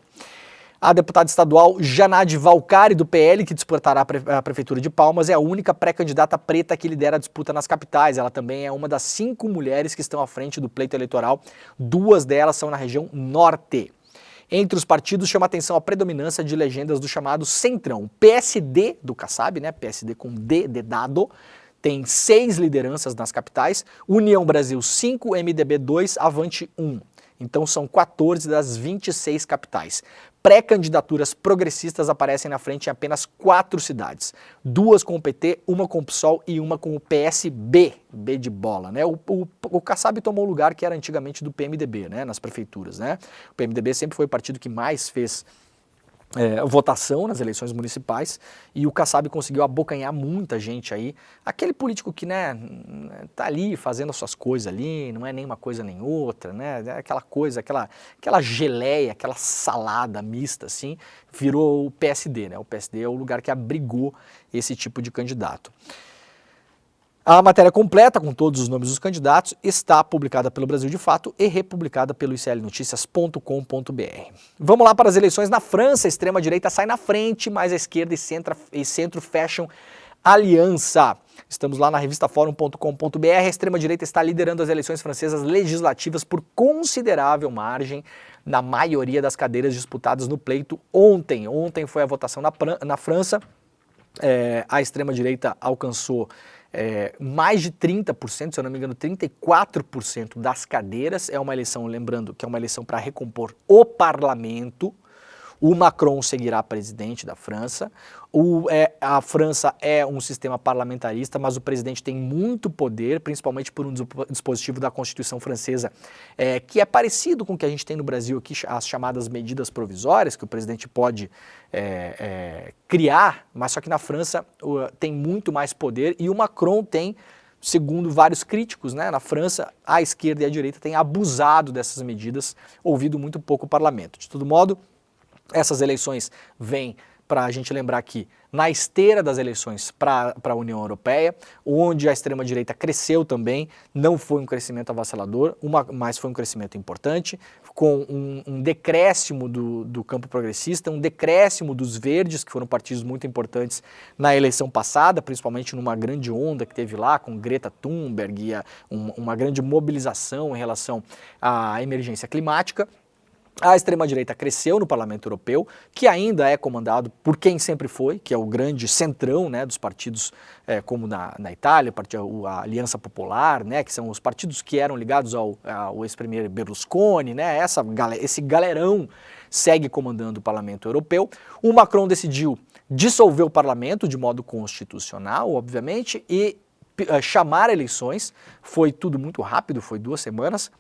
A deputada estadual Janade Valcari, do PL, que disputará a Prefeitura de Palmas, é a única pré-candidata preta que lidera a disputa nas capitais. Ela também é uma das 5 mulheres que estão à frente do pleito eleitoral. 2 delas são na região norte. Entre os partidos chama atenção a predominância de legendas do chamado centrão. PSD do Kassab, né? PSD com D de dado, tem 6 lideranças nas capitais, União Brasil 5, MDB 2, Avante 1. Então são 14 das 26 capitais. Pré-candidaturas progressistas aparecem na frente em apenas 4 cidades. 2 com o PT, 1 com o PSOL e 1 com o PSB, B de bola, né? O Kassab tomou o lugar que era antigamente do PMDB, né? Nas prefeituras, né? O PMDB sempre foi o partido que mais fez votação nas eleições municipais e o Kassab conseguiu abocanhar muita gente aí. Aquele político que, né, tá ali fazendo as suas coisas ali, não é nem uma coisa nem outra, né, é aquela coisa, aquela geleia, aquela salada mista, assim, virou o PSD, né, o PSD é o lugar que abrigou esse tipo de candidato. A matéria completa, com todos os nomes dos candidatos, está publicada pelo Brasil de Fato e republicada pelo iclnoticias.com.br. Vamos lá para as eleições na França. A extrema-direita sai na frente, mas a esquerda e centro fecham aliança. Estamos lá na revistaforum.com.br. A extrema-direita está liderando as eleições francesas legislativas por considerável margem na maioria das cadeiras disputadas no pleito ontem. Ontem foi a votação na França. A extrema-direita alcançou mais de 30%, se eu não me engano, 34% das cadeiras. É uma eleição, lembrando que é uma eleição para recompor o parlamento. O Macron seguirá presidente da França. A França é um sistema parlamentarista, mas o presidente tem muito poder, principalmente por um dispositivo da Constituição francesa, que é parecido com o que a gente tem no Brasil aqui, as chamadas medidas provisórias, que o presidente pode criar, mas só que na França tem muito mais poder e o Macron tem, segundo vários críticos, né, na França, a esquerda e a direita têm abusado dessas medidas, ouvido muito pouco o parlamento. De todo modo, essas eleições vêm para a gente lembrar que na esteira das eleições para a União Europeia, onde a extrema-direita cresceu também, não foi um crescimento avassalador, mas foi um crescimento importante, com um decréscimo do campo progressista, um decréscimo dos verdes, que foram partidos muito importantes na eleição passada, principalmente numa grande onda que teve lá com Greta Thunberg e uma grande mobilização em relação à emergência climática. A extrema-direita cresceu no Parlamento Europeu, que ainda é comandado por quem sempre foi, que é o grande centrão, né, dos partidos como na Itália, a Aliança Popular, né, que são os partidos que eram ligados ao ex-premier Berlusconi, né, esse galerão segue comandando o Parlamento Europeu. O Macron decidiu dissolver o Parlamento de modo constitucional, obviamente, e chamar eleições. Foi tudo muito rápido, foi 2 semanas.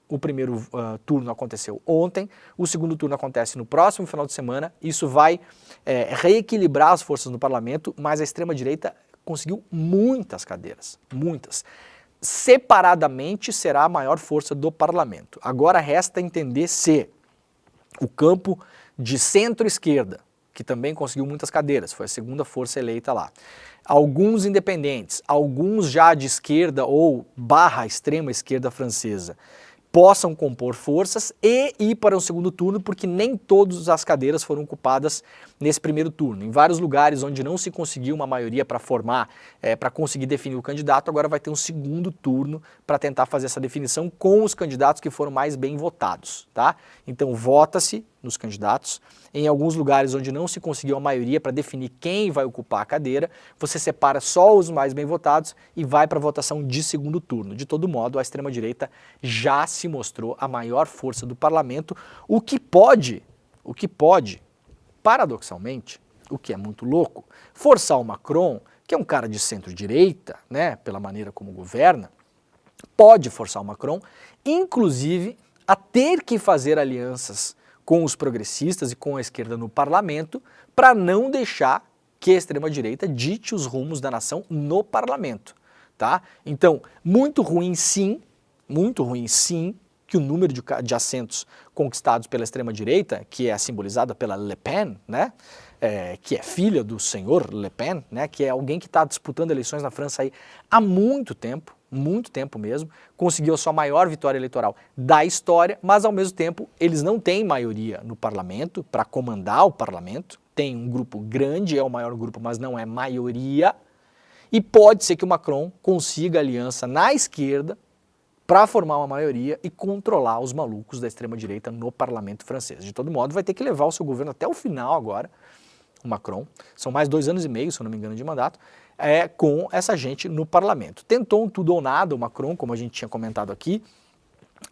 O primeiro turno aconteceu ontem, o segundo turno acontece no próximo final de semana. Isso vai reequilibrar as forças no parlamento, mas a extrema-direita conseguiu muitas cadeiras, muitas. Separadamente será a maior força do parlamento. Agora resta entender se o campo de centro-esquerda, que também conseguiu muitas cadeiras, foi a segunda força eleita lá, alguns independentes, alguns já de esquerda ou / extrema-esquerda francesa, possam compor forças e ir para um segundo turno, porque nem todas as cadeiras foram ocupadas nesse primeiro turno. Em vários lugares onde não se conseguiu uma maioria para formar, para conseguir definir o candidato, agora vai ter um segundo turno para tentar fazer essa definição com os candidatos que foram mais bem votados, tá? Então vota-se nos candidatos. Em alguns lugares onde não se conseguiu a maioria para definir quem vai ocupar a cadeira, você separa só os mais bem votados e vai para a votação de segundo turno. De todo modo, a extrema-direita já se mostrou a maior força do parlamento, o que pode, paradoxalmente, o que é muito louco, forçar o Macron, que é um cara de centro-direita, né, pela maneira como governa, pode forçar o Macron, inclusive, a ter que fazer alianças com os progressistas e com a esquerda no parlamento, para não deixar que a extrema-direita dite os rumos da nação no parlamento, tá? Então, muito ruim sim, que o número de assentos conquistados pela extrema-direita, que é simbolizada pela Le Pen, né? Que é filha do senhor Le Pen, né? Que é alguém que está disputando eleições na França aí há muito tempo mesmo, conseguiu a sua maior vitória eleitoral da história, mas ao mesmo tempo eles não têm maioria no parlamento para comandar o parlamento, tem um grupo grande, é o maior grupo, mas não é maioria, e pode ser que o Macron consiga aliança na esquerda para formar uma maioria e controlar os malucos da extrema-direita no parlamento francês. De todo modo, vai ter que levar o seu governo até o final agora, o Macron, são mais 2 anos e meio, se eu não me engano, de mandato, com essa gente no parlamento. Tentou um tudo ou nada o Macron, como a gente tinha comentado aqui.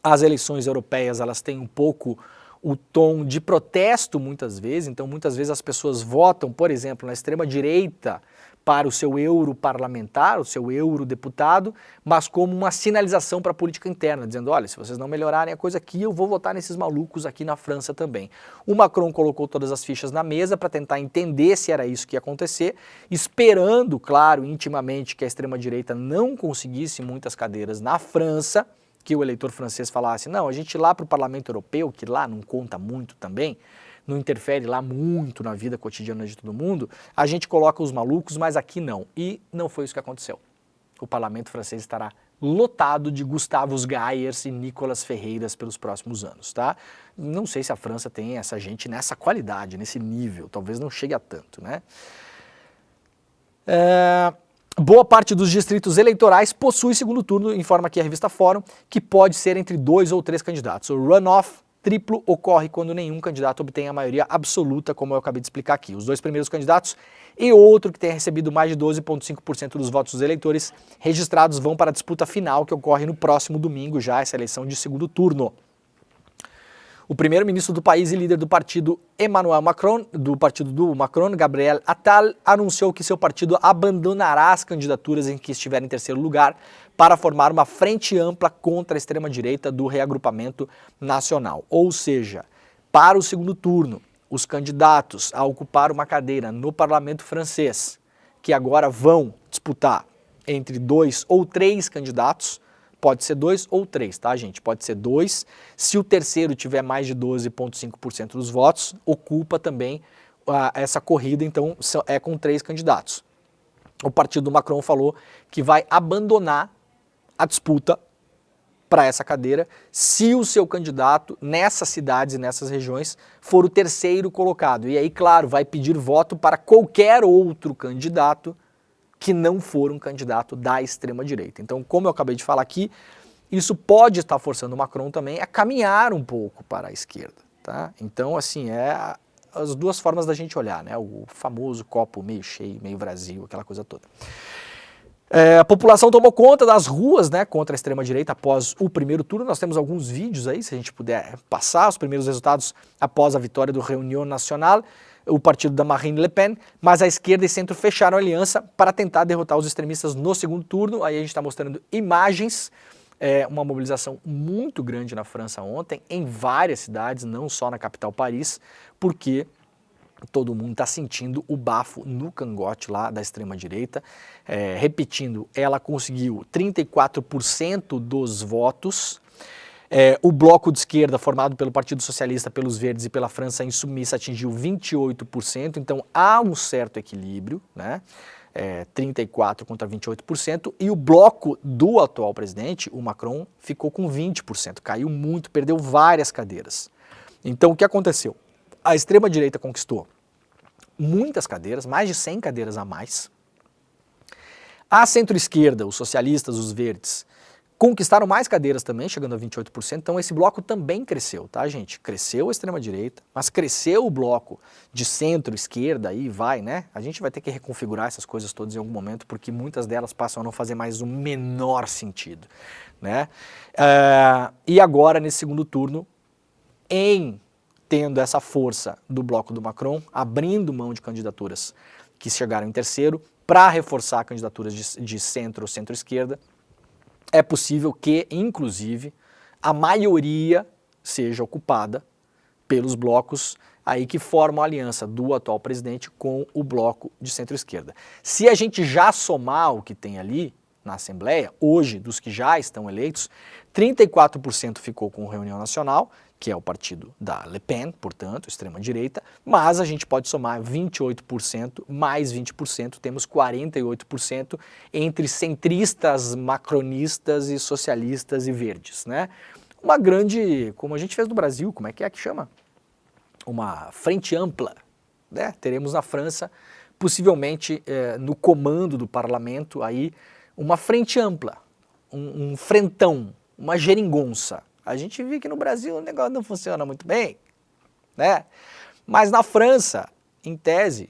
As eleições europeias, elas têm um pouco o tom de protesto muitas vezes, então muitas vezes as pessoas votam, por exemplo, na extrema-direita para o seu europarlamentar, o seu eurodeputado, mas como uma sinalização para a política interna, dizendo, olha, se vocês não melhorarem a coisa aqui, eu vou votar nesses malucos aqui na França também. O Macron colocou todas as fichas na mesa para tentar entender se era isso que ia acontecer, esperando, claro, intimamente que a extrema-direita não conseguisse muitas cadeiras na França, que o eleitor francês falasse, não, a gente ir lá para o Parlamento Europeu, que lá não conta muito também, não interfere lá muito na vida cotidiana de todo mundo, a gente coloca os malucos, mas aqui não. E não foi isso que aconteceu. O parlamento francês estará lotado de Gustavos Gaiers e Nicolas Ferreiras pelos próximos anos, tá? Não sei se a França tem essa gente nessa qualidade, nesse nível, talvez não chegue a tanto, né? Boa parte dos distritos eleitorais possui segundo turno, informa aqui a revista Fórum, que pode ser entre 2 ou 3 candidatos. O runoff triplo ocorre quando nenhum candidato obtém a maioria absoluta, como eu acabei de explicar aqui. Os 2 primeiros candidatos e outro que tenha recebido mais de 12,5% dos votos dos eleitores registrados vão para a disputa final, que ocorre no próximo domingo já, essa eleição de segundo turno. O primeiro-ministro do país e líder do partido Emmanuel Macron, do partido do Macron, Gabriel Attal, anunciou que seu partido abandonará as candidaturas em que estiver em terceiro lugar para formar uma frente ampla contra a extrema-direita do reagrupamento nacional. Ou seja, para o segundo turno, os candidatos a ocupar uma cadeira no parlamento francês, que agora vão disputar entre 2 ou 3 candidatos, pode ser 2 ou 3, tá, gente? Pode ser 2. Se o terceiro tiver mais de 12,5% dos votos, ocupa também essa corrida, então é com 3 candidatos. O partido do Macron falou que vai abandonar a disputa para essa cadeira se o seu candidato nessas cidades e nessas regiões for o terceiro colocado. E aí, claro, vai pedir voto para qualquer outro candidato que não for um candidato da extrema-direita. Então, como eu acabei de falar aqui, isso pode estar forçando o Macron também a caminhar um pouco para a esquerda, tá? Então, assim, as 2 formas da gente olhar, né? O famoso copo meio cheio, meio vazio, aquela coisa toda. A população tomou conta das ruas, né, contra a extrema-direita após o primeiro turno. Nós temos alguns vídeos aí, se a gente puder passar os primeiros resultados após a vitória do Réunion Nationale, o partido da Marine Le Pen, mas a esquerda e centro fecharam aliança para tentar derrotar os extremistas no segundo turno. Aí a gente está mostrando imagens, uma mobilização muito grande na França ontem, em várias cidades, não só na capital Paris, porque todo mundo está sentindo o bafo no cangote lá da extrema-direita. Repetindo, ela conseguiu 34% dos votos. O bloco de esquerda, formado pelo Partido Socialista, pelos Verdes e pela França Insoumise, atingiu 28%, então há um certo equilíbrio, né? 34% contra 28%, e o bloco do atual presidente, o Macron, ficou com 20%, caiu muito, perdeu várias cadeiras. Então o que aconteceu? A extrema-direita conquistou muitas cadeiras, mais de 100 cadeiras a mais. A centro-esquerda, os socialistas, os verdes, conquistaram mais cadeiras também, chegando a 28%, então esse bloco também cresceu, tá, gente? Cresceu a extrema-direita, mas cresceu o bloco de centro-esquerda, aí vai, né? A gente vai ter que reconfigurar essas coisas todas em algum momento, porque muitas delas passam a não fazer mais o menor sentido, né? E agora, nesse segundo turno, tendo essa força do bloco do Macron, abrindo mão de candidaturas que chegaram em terceiro, para reforçar candidaturas de centro ou centro-esquerda, é possível que, inclusive, a maioria seja ocupada pelos blocos aí que formam a aliança do atual presidente com o bloco de centro-esquerda. Se a gente já somar o que tem ali na Assembleia, hoje, dos que já estão eleitos, 34% ficou com o Reunião Nacional, que é o partido da Le Pen, portanto, extrema-direita, mas a gente pode somar 28% mais 20%, temos 48% entre centristas, macronistas e socialistas e verdes, né? Uma grande, como a gente fez no Brasil, como é que chama? Uma frente ampla, né? Teremos na França, possivelmente no comando do parlamento, aí, uma frente ampla, um frentão, uma geringonça. A gente viu que no Brasil o negócio não funciona muito bem, né? Mas na França, em tese,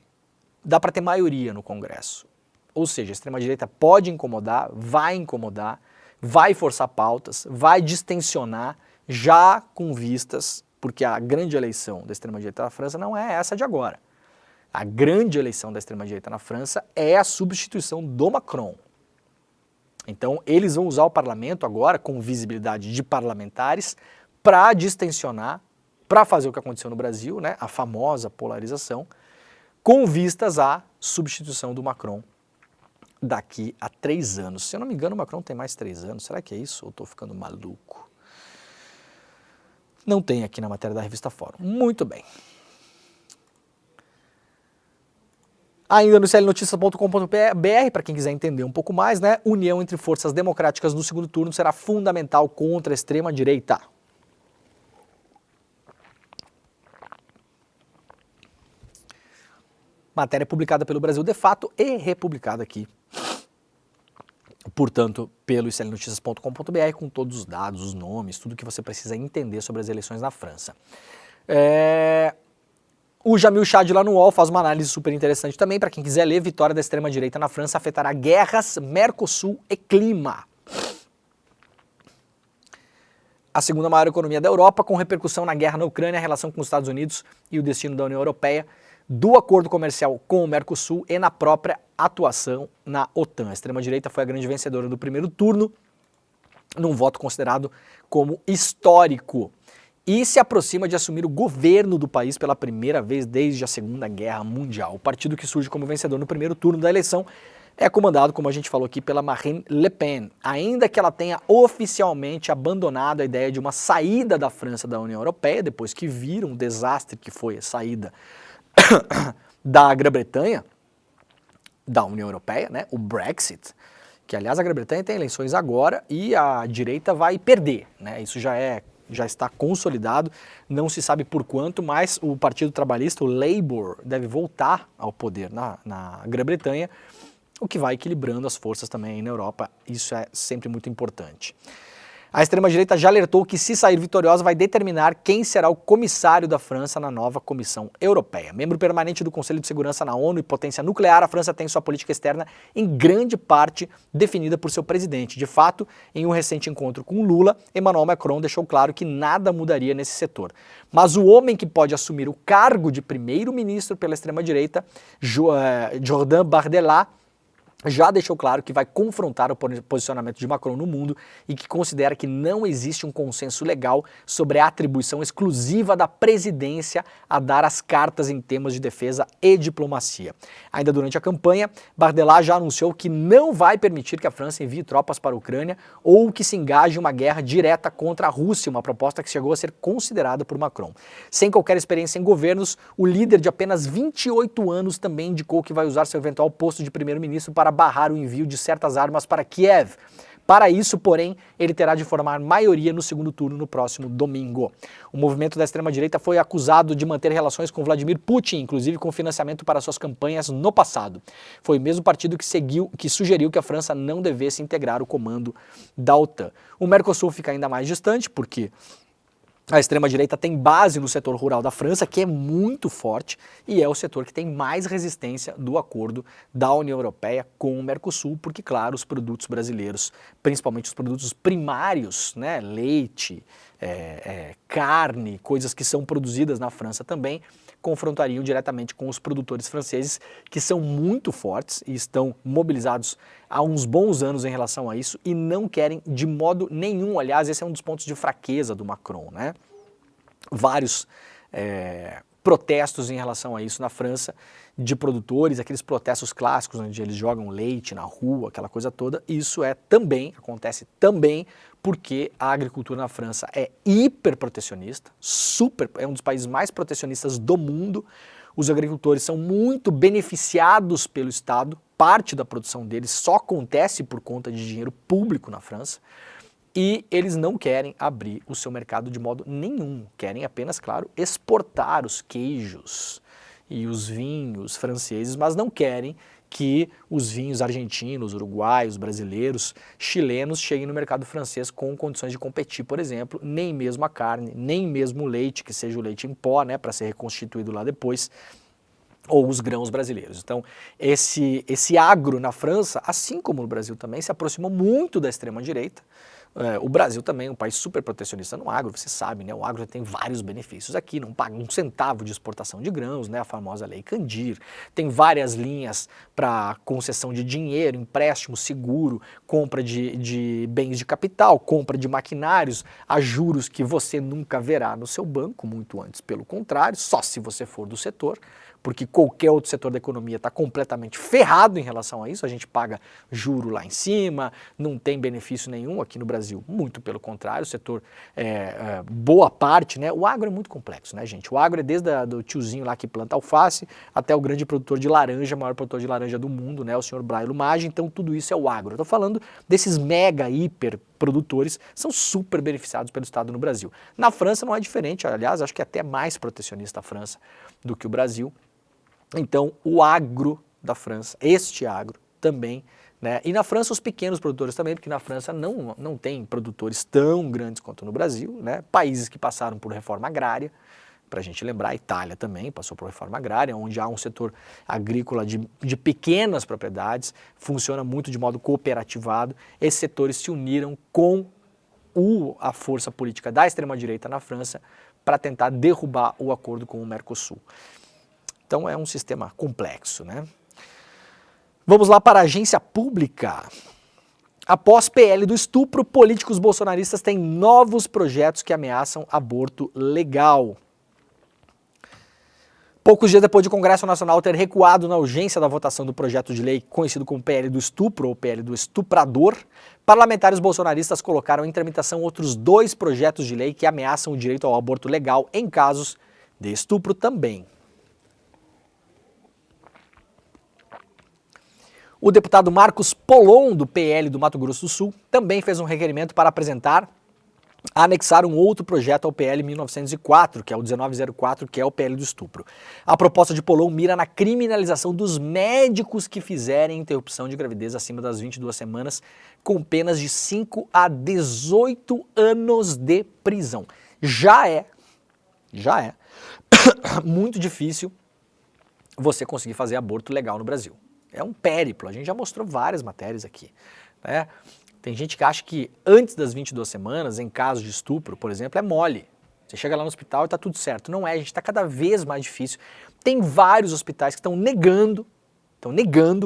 dá para ter maioria no Congresso. Ou seja, a extrema-direita pode incomodar, vai forçar pautas, vai distensionar, já com vistas, porque a grande eleição da extrema-direita na França não é essa de agora. A grande eleição da extrema-direita na França é a substituição do Macron. Então, eles vão usar o parlamento agora, com visibilidade de parlamentares, para distensionar, para fazer o que aconteceu no Brasil, né, a famosa polarização, com vistas à substituição do Macron daqui a 3 anos. Se eu não me engano, o Macron tem mais 3 anos. Será que é isso ou estou ficando maluco? Não tem aqui na matéria da revista Fórum. Muito bem. Ainda no clnoticias.com.br, para quem quiser entender um pouco mais, né? União entre forças democráticas no segundo turno será fundamental contra a extrema-direita. Matéria publicada pelo Brasil de Fato e republicada aqui, portanto, pelo clnoticias.com.br, com todos os dados, os nomes, tudo que você precisa entender sobre as eleições na França. O Jamil Chad lá no UOL faz uma análise super interessante também, para quem quiser ler. Vitória da extrema-direita na França afetará guerras, Mercosul e clima. A segunda maior economia da Europa, com repercussão na guerra na Ucrânia, a relação com os Estados Unidos e o destino da União Europeia, do acordo comercial com o Mercosul e na própria atuação na OTAN. A extrema-direita foi a grande vencedora do primeiro turno, num voto considerado como histórico, e se aproxima de assumir o governo do país pela primeira vez desde a Segunda Guerra Mundial. O partido que surge como vencedor no primeiro turno da eleição é comandado, como a gente falou aqui, pela Marine Le Pen, ainda que ela tenha oficialmente abandonado a ideia de uma saída da França da União Europeia, depois que viram o desastre que foi a saída da Grã-Bretanha da União Europeia, né, o Brexit, que aliás a Grã-Bretanha tem eleições agora e a direita vai perder, né, isso já está consolidado, não se sabe por quanto, mas o Partido Trabalhista, o Labour, deve voltar ao poder na Grã-Bretanha, o que vai equilibrando as forças também na Europa, isso é sempre muito importante. A extrema-direita já alertou que, se sair vitoriosa, vai determinar quem será o comissário da França na nova Comissão Europeia. Membro permanente do Conselho de Segurança na ONU e potência nuclear, a França tem sua política externa em grande parte definida por seu presidente. De fato, em um recente encontro com Lula, Emmanuel Macron deixou claro que nada mudaria nesse setor. Mas o homem que pode assumir o cargo de primeiro-ministro pela extrema-direita, Jordan Bardella, já deixou claro que vai confrontar o posicionamento de Macron no mundo e que considera que não existe um consenso legal sobre a atribuição exclusiva da presidência a dar as cartas em temas de defesa e diplomacia. Ainda durante a campanha, Bardella já anunciou que não vai permitir que a França envie tropas para a Ucrânia ou que se engaje em uma guerra direta contra a Rússia, uma proposta que chegou a ser considerada por Macron. Sem qualquer experiência em governos, o líder de apenas 28 anos também indicou que vai usar seu eventual posto de primeiro-ministro para barrar o envio de certas armas para Kiev. Para isso, porém, ele terá de formar maioria no segundo turno no próximo domingo. O movimento da extrema-direita foi acusado de manter relações com Vladimir Putin, inclusive com financiamento para suas campanhas no passado. Foi o mesmo partido que sugeriu que a França não devesse integrar o comando da OTAN. O Mercosul fica ainda mais distante, porque a extrema-direita tem base no setor rural da França, que é muito forte, e é o setor que tem mais resistência do acordo da União Europeia com o Mercosul, porque, claro, os produtos brasileiros, principalmente os produtos primários, né, leite, carne, coisas que são produzidas na França também, confrontariam diretamente com os produtores franceses, que são muito fortes e estão mobilizados há uns bons anos em relação a isso e não querem de modo nenhum. Aliás, esse é um dos pontos de fraqueza do Macron, né? Vários protestos em relação a isso na França, de produtores, aqueles protestos clássicos onde eles jogam leite na rua, aquela coisa toda. Isso acontece também porque a agricultura na França é hiperprotecionista, é um dos países mais protecionistas do mundo. Os agricultores são muito beneficiados pelo Estado, parte da produção deles só acontece por conta de dinheiro público na França. E eles não querem abrir o seu mercado de modo nenhum, querem apenas, claro, exportar os queijos e os vinhos franceses, mas não querem que os vinhos argentinos, uruguaios, brasileiros, chilenos cheguem no mercado francês com condições de competir, por exemplo, nem mesmo a carne, nem mesmo o leite, que seja o leite em pó, né, para ser reconstituído lá depois, ou os grãos brasileiros. Então, esse agro na França, assim como no Brasil também, se aproximou muito da extrema-direita. O Brasil também é um país super protecionista no agro, você sabe, né? O agro tem vários benefícios aqui, não paga um centavo de exportação de grãos, né? A famosa Lei Candir, tem várias linhas para concessão de dinheiro, empréstimo, seguro, compra de bens de capital, compra de maquinários a juros que você nunca verá no seu banco, muito antes, pelo contrário, só se você for do setor, porque qualquer outro setor da economia está completamente ferrado em relação a isso, a gente paga juro lá em cima, não tem benefício nenhum aqui no Brasil, muito pelo contrário, o setor, boa parte, né, o agro é muito complexo, né, gente, o agro é desde do tiozinho lá que planta alface até o grande produtor de laranja, maior produtor de laranja do mundo, né, o senhor Braille Lumage, então tudo isso é o agro. Eu estou falando desses mega, hiper produtores, são super beneficiados pelo Estado no Brasil. Na França não é diferente, aliás, acho que é até mais protecionista a França do que o Brasil. Então, o agro da França, este agro também, né? E na França os pequenos produtores também, porque na França não tem produtores tão grandes quanto no Brasil, né? Países que passaram por reforma agrária, para a gente lembrar, a Itália também passou por reforma agrária, onde há um setor agrícola de pequenas propriedades, funciona muito de modo cooperativado. Esses setores se uniram com a força política da extrema-direita na França para tentar derrubar o acordo com o Mercosul. Então é um sistema complexo, né? Vamos lá para a agência pública. Após PL do estupro, políticos bolsonaristas têm novos projetos que ameaçam aborto legal. Poucos dias depois de o Congresso Nacional ter recuado na urgência da votação do projeto de lei conhecido como PL do estupro ou PL do estuprador, parlamentares bolsonaristas colocaram em tramitação outros 2 projetos de lei que ameaçam o direito ao aborto legal em casos de estupro também. O deputado Marcos Polon, do PL do Mato Grosso do Sul, também fez um requerimento para anexar um outro projeto ao PL 1904, que é o 1904, que é o PL do estupro. A proposta de Polon mira na criminalização dos médicos que fizerem interrupção de gravidez acima das 22 semanas, com penas de 5 a 18 anos de prisão. Já é muito difícil você conseguir fazer aborto legal no Brasil. É um périplo, a gente já mostrou várias matérias aqui, né? Tem gente que acha que antes das 22 semanas, em caso de estupro, por exemplo, é mole. Você chega lá no hospital e está tudo certo. Não é, gente, está cada vez mais difícil. Tem vários hospitais que estão negando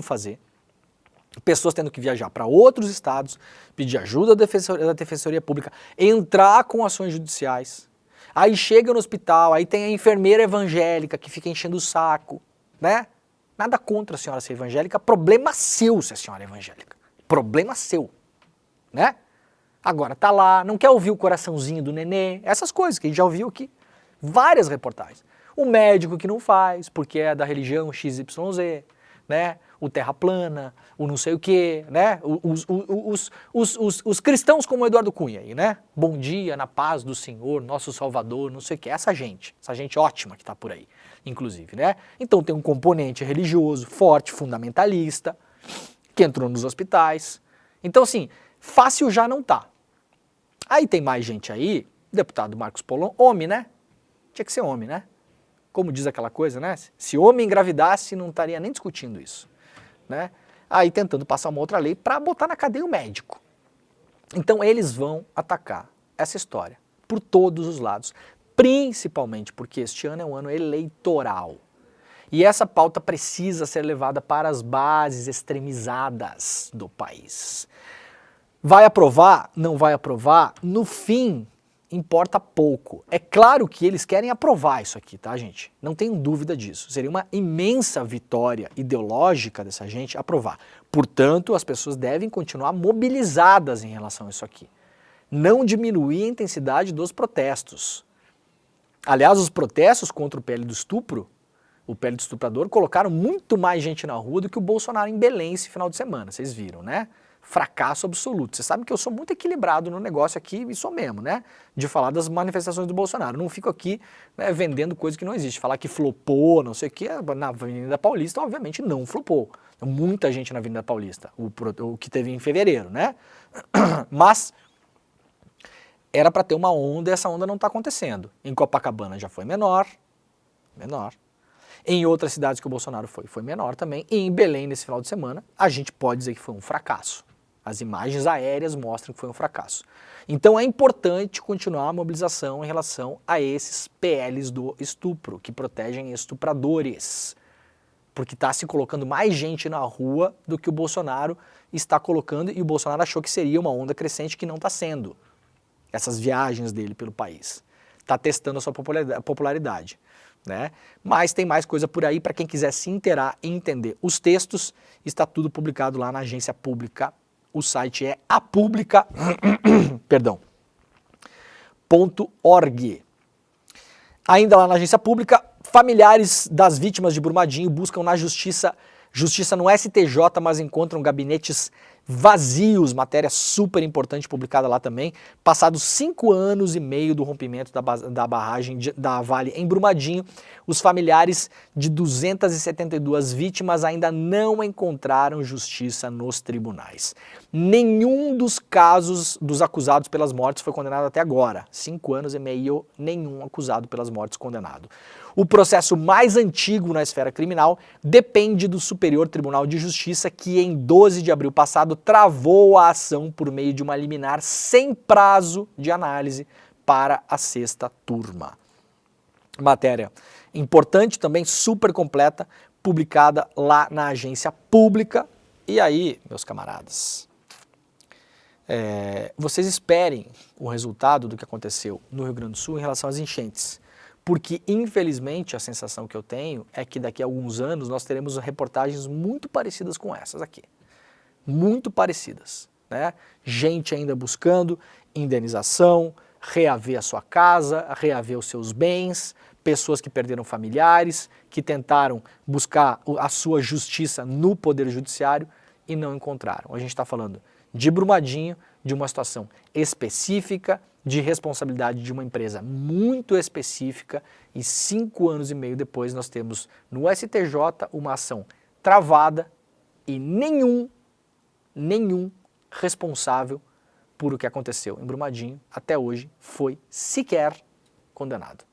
fazer. pessoas tendo que viajar para outros estados, pedir ajuda da Defensoria Pública, entrar com ações judiciais. Aí chega no hospital, aí tem a enfermeira evangélica que fica enchendo o saco, né? Nada contra a senhora ser evangélica, problema seu se a senhora é evangélica. Problema seu, né? Agora tá lá, não quer ouvir o coraçãozinho do nenê, essas coisas que a gente já ouviu aqui. Várias reportagens. O médico que não faz, porque é da religião XYZ, né? O terra plana, o não sei o quê, né? Os cristãos como o Eduardo Cunha aí, né? Bom dia, na paz do Senhor, nosso Salvador, não sei o quê. Essa gente ótima que tá por aí, inclusive, né? Então tem um componente religioso forte, fundamentalista, que entrou nos hospitais. Então assim, fácil já não tá. Aí tem mais gente aí, deputado Marcos Polon, homem, né? Tinha que ser homem, né? Como diz aquela coisa, né? Se homem engravidasse, não estaria nem discutindo isso, né? Aí tentando passar uma outra lei para botar na cadeia o médico. Então eles vão atacar essa história por todos os lados, principalmente porque este ano é um ano eleitoral. E essa pauta precisa ser levada para as bases extremizadas do país. Vai aprovar? Não vai aprovar? No fim, importa pouco. É claro que eles querem aprovar isso aqui, tá, gente? Não tenho dúvida disso. Seria uma imensa vitória ideológica dessa gente aprovar. Portanto, as pessoas devem continuar mobilizadas em relação a isso aqui. Não diminuir a intensidade dos protestos. Aliás, os protestos contra o PL do estupro, o PL do estuprador, colocaram muito mais gente na rua do que o Bolsonaro em Belém esse final de semana, vocês viram, né? Fracasso absoluto. Vocês sabem que eu sou muito equilibrado no negócio aqui, e sou mesmo, né? De falar das manifestações do Bolsonaro. Não fico aqui, né, vendendo coisa que não existe. Falar que flopou, não sei o que, na Avenida Paulista, obviamente não flopou. Muita gente na Avenida Paulista, o que teve em fevereiro, né? Mas era para ter uma onda e essa onda não está acontecendo. Em Copacabana já foi menor. Em outras cidades que o Bolsonaro foi menor também. E em Belém, nesse final de semana, a gente pode dizer que foi um fracasso. As imagens aéreas mostram que foi um fracasso. Então é importante continuar a mobilização em relação a esses PLs do estupro, que protegem estupradores. Porque está se colocando mais gente na rua do que o Bolsonaro está colocando, e o Bolsonaro achou que seria uma onda crescente que não está sendo. Essas viagens dele pelo país. Está testando a sua popularidade. Né? Mas tem mais coisa por aí para quem quiser se inteirar e entender os textos. Está tudo publicado lá na Agência Pública. O site é apublica.org. Ainda lá na Agência Pública, familiares das vítimas de Brumadinho buscam na justiça no STJ, mas encontram gabinetes vazios, matéria super importante publicada lá também. Passados 5 anos e meio do rompimento da barragem da Vale em Brumadinho, os familiares de 272 vítimas ainda não encontraram justiça nos tribunais. Nenhum dos casos dos acusados pelas mortes foi condenado até agora. 5 anos e meio, nenhum acusado pelas mortes condenado. O processo mais antigo na esfera criminal depende do Superior Tribunal de Justiça, que em 12 de abril passado travou a ação por meio de uma liminar sem prazo de análise para a 6ª turma. Matéria importante, também super completa, publicada lá na Agência Pública. E aí, meus camaradas, vocês esperem o resultado do que aconteceu no Rio Grande do Sul em relação às enchentes. Porque, infelizmente, a sensação que eu tenho é que daqui a alguns anos nós teremos reportagens muito parecidas com essas aqui. Muito parecidas, né? Gente ainda buscando indenização, reaver a sua casa, reaver os seus bens, pessoas que perderam familiares, que tentaram buscar a sua justiça no Poder Judiciário e não encontraram. A gente está falando de Brumadinho, de uma situação específica, de responsabilidade de uma empresa muito específica, e 5 anos e meio depois nós temos no STJ uma ação travada e nenhum responsável por o que aconteceu em Brumadinho até hoje foi sequer condenado.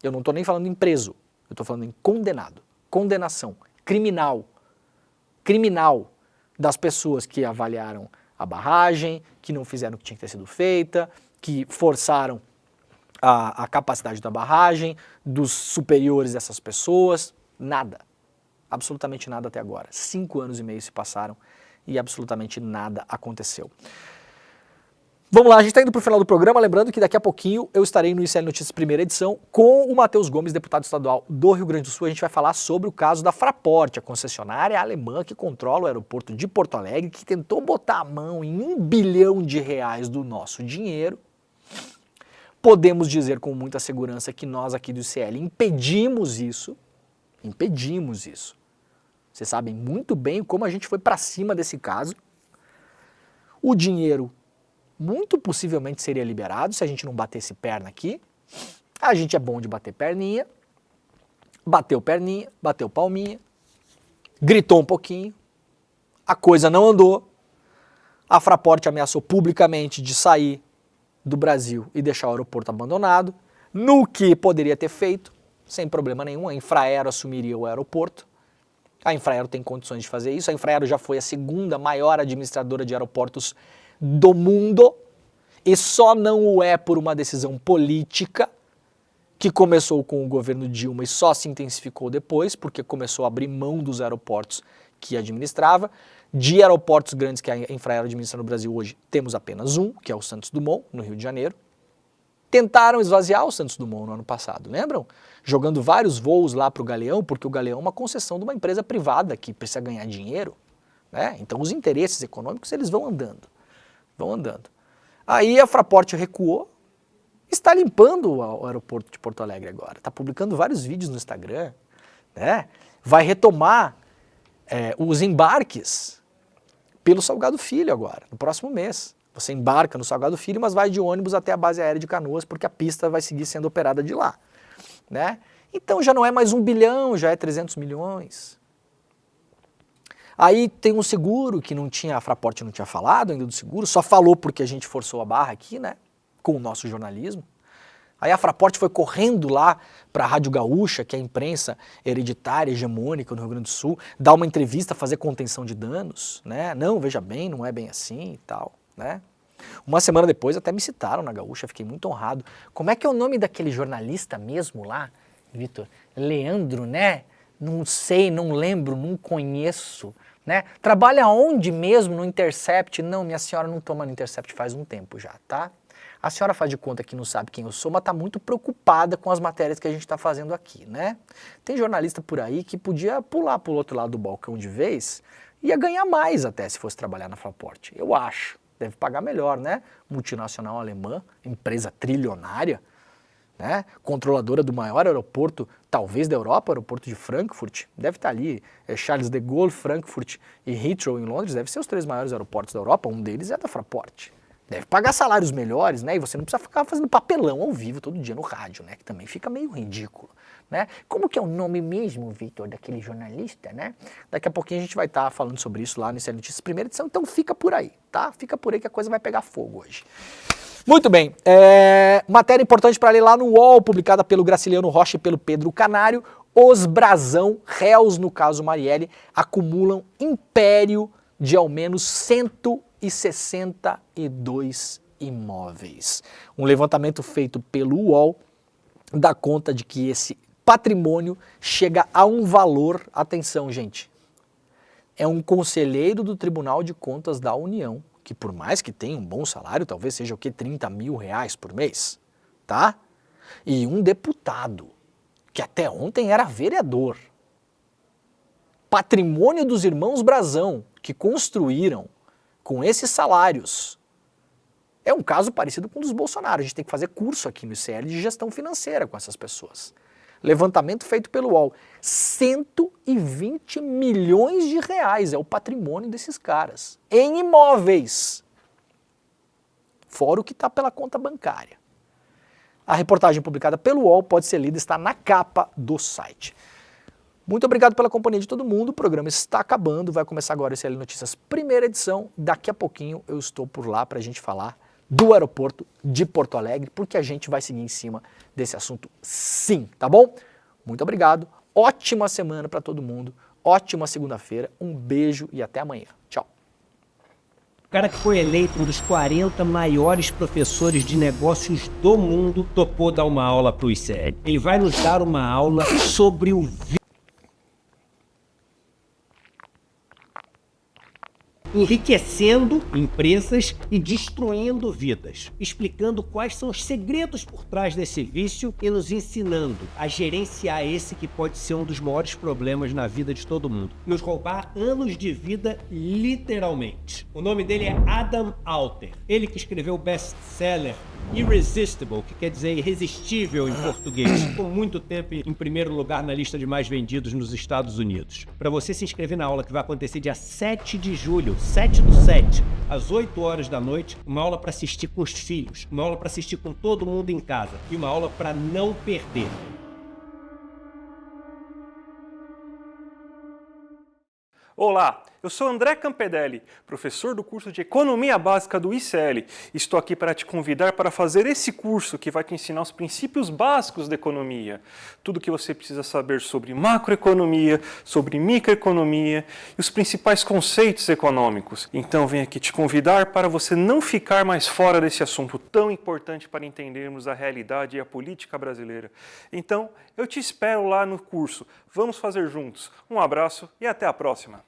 Eu não estou nem falando em preso, eu estou falando em condenado, condenação criminal das pessoas que avaliaram a barragem, que não fizeram o que tinha que ter sido feita, que forçaram a capacidade da barragem, dos superiores dessas pessoas, nada, absolutamente nada até agora. 5 anos e meio se passaram e absolutamente nada aconteceu. Vamos lá, a gente está indo para o final do programa, lembrando que daqui a pouquinho eu estarei no ICL Notícias primeira edição com o Matheus Gomes, deputado estadual do Rio Grande do Sul. A gente vai falar sobre o caso da Fraport, a concessionária alemã que controla o aeroporto de Porto Alegre, que tentou botar a mão em R$1 bilhão do nosso dinheiro. Podemos dizer com muita segurança que nós aqui do ICL impedimos isso. Vocês sabem muito bem como a gente foi para cima desse caso. O dinheiro muito possivelmente seria liberado se a gente não batesse perna aqui. A gente é bom de bater perninha, bateu palminha, gritou um pouquinho, a coisa não andou, a Fraport ameaçou publicamente de sair do Brasil e deixar o aeroporto abandonado, no que poderia ter feito, sem problema nenhum, a Infraero assumiria o aeroporto. A Infraero tem condições de fazer isso, a Infraero já foi a segunda maior administradora de aeroportos do mundo e só não o é por uma decisão política que começou com o governo Dilma e só se intensificou depois, porque começou a abrir mão dos aeroportos que administrava. De aeroportos grandes que a Infraero administra no Brasil hoje, temos apenas um, que é o Santos Dumont, no Rio de Janeiro. Tentaram esvaziar o Santos Dumont no ano passado, lembram? Jogando vários voos lá para o Galeão, porque o Galeão é uma concessão de uma empresa privada que precisa ganhar dinheiro, né? Então os interesses econômicos eles vão andando. Aí a Fraport recuou, está limpando o aeroporto de Porto Alegre agora, está publicando vários vídeos no Instagram, né? Vai retomar os embarques pelo Salgado Filho agora, no próximo mês. Você embarca no Salgado Filho, mas vai de ônibus até a base aérea de Canoas, porque a pista vai seguir sendo operada de lá, né? Então já não é mais 1 bilhão, já é 300 milhões. Aí tem um seguro que a Fraport não tinha falado ainda do seguro, só falou porque a gente forçou a barra aqui, né, com o nosso jornalismo. Aí a Fraport foi correndo lá para a Rádio Gaúcha, que é a imprensa hereditária, hegemônica no Rio Grande do Sul, dar uma entrevista, fazer contenção de danos, né? Não, veja bem, não é bem assim e tal, né? Uma semana depois até me citaram na Gaúcha, fiquei muito honrado. Como é que é o nome daquele jornalista mesmo lá, Vitor? Leandro, né? Não sei, não lembro, não conheço, né? Trabalha onde mesmo? No Intercept? Não, minha senhora não toma no Intercept faz um tempo já, tá? A senhora faz de conta que não sabe quem eu sou, mas está muito preocupada com as matérias que a gente está fazendo aqui, né? Tem jornalista por aí que podia pular para o outro lado do balcão de vez, ia ganhar mais até se fosse trabalhar na Fraport, eu acho. Deve pagar melhor, né? Multinacional alemã, empresa trilionária, né? Controladora do maior aeroporto, talvez da Europa, aeroporto de Frankfurt, deve estar ali, Charles de Gaulle, Frankfurt e Heathrow em Londres, deve ser os 3 maiores aeroportos da Europa, um deles é da Fraport. Deve pagar salários melhores, né? E você não precisa ficar fazendo papelão ao vivo todo dia no rádio, né? Que também fica meio ridículo, né? Como que é o nome mesmo, Vitor, daquele jornalista, né? Daqui a pouquinho a gente vai estar falando sobre isso lá no ICL Notícias primeira edição, então fica por aí, tá? Fica por aí que a coisa vai pegar fogo hoje. Muito bem, matéria importante para ler lá no UOL, publicada pelo Graciliano Rocha e pelo Pedro Canário. Os Brazão, réus no caso Marielle, acumulam império de ao menos 162 imóveis. Um levantamento feito pelo UOL dá conta de que esse patrimônio chega a um valor, atenção gente, é um conselheiro do Tribunal de Contas da União, que por mais que tenha um bom salário, talvez seja o quê? 30 mil reais por mês, tá? E um deputado, que até ontem era vereador. Patrimônio dos irmãos Brazão, que construíram com esses salários. É um caso parecido com o dos Bolsonaro. A gente tem que fazer curso aqui no ICL de gestão financeira com essas pessoas. Levantamento feito pelo UOL. 120 milhões de reais é o patrimônio desses caras. Em imóveis. Fora o que está pela conta bancária. A reportagem publicada pelo UOL pode ser lida, está na capa do site. Muito obrigado pela companhia de todo mundo, o programa está acabando, vai começar agora o ICL Notícias primeira edição, daqui a pouquinho eu estou por lá para a gente falar do aeroporto de Porto Alegre, porque a gente vai seguir em cima desse assunto sim, tá bom? Muito obrigado, ótima semana para todo mundo, ótima segunda-feira, um beijo e até amanhã, tchau. O cara que foi eleito um dos 40 maiores professores de negócios do mundo topou dar uma aula para o ICL. Ele vai nos dar uma aula sobre o enriquecendo empresas e destruindo vidas, explicando quais são os segredos por trás desse vício e nos ensinando a gerenciar esse que pode ser um dos maiores problemas na vida de todo mundo, nos roubar anos de vida literalmente. O nome dele é Adam Alter, ele que escreveu o best-seller Irresistible, que quer dizer irresistível em português, ficou muito tempo em primeiro lugar na lista de mais vendidos nos Estados Unidos. Para você se inscrever na aula que vai acontecer dia 7 de julho, 7/7, às 8 horas da noite, uma aula para assistir com os filhos, uma aula para assistir com todo mundo em casa e uma aula para não perder. Olá, eu sou André Campedelli, professor do curso de Economia Básica do ICL. Estou aqui para te convidar para fazer esse curso que vai te ensinar os princípios básicos da economia. Tudo o que você precisa saber sobre macroeconomia, sobre microeconomia e os principais conceitos econômicos. Então venho aqui te convidar para você não ficar mais fora desse assunto tão importante para entendermos a realidade e a política brasileira. Então, eu te espero lá no curso. Vamos fazer juntos. Um abraço e até a próxima.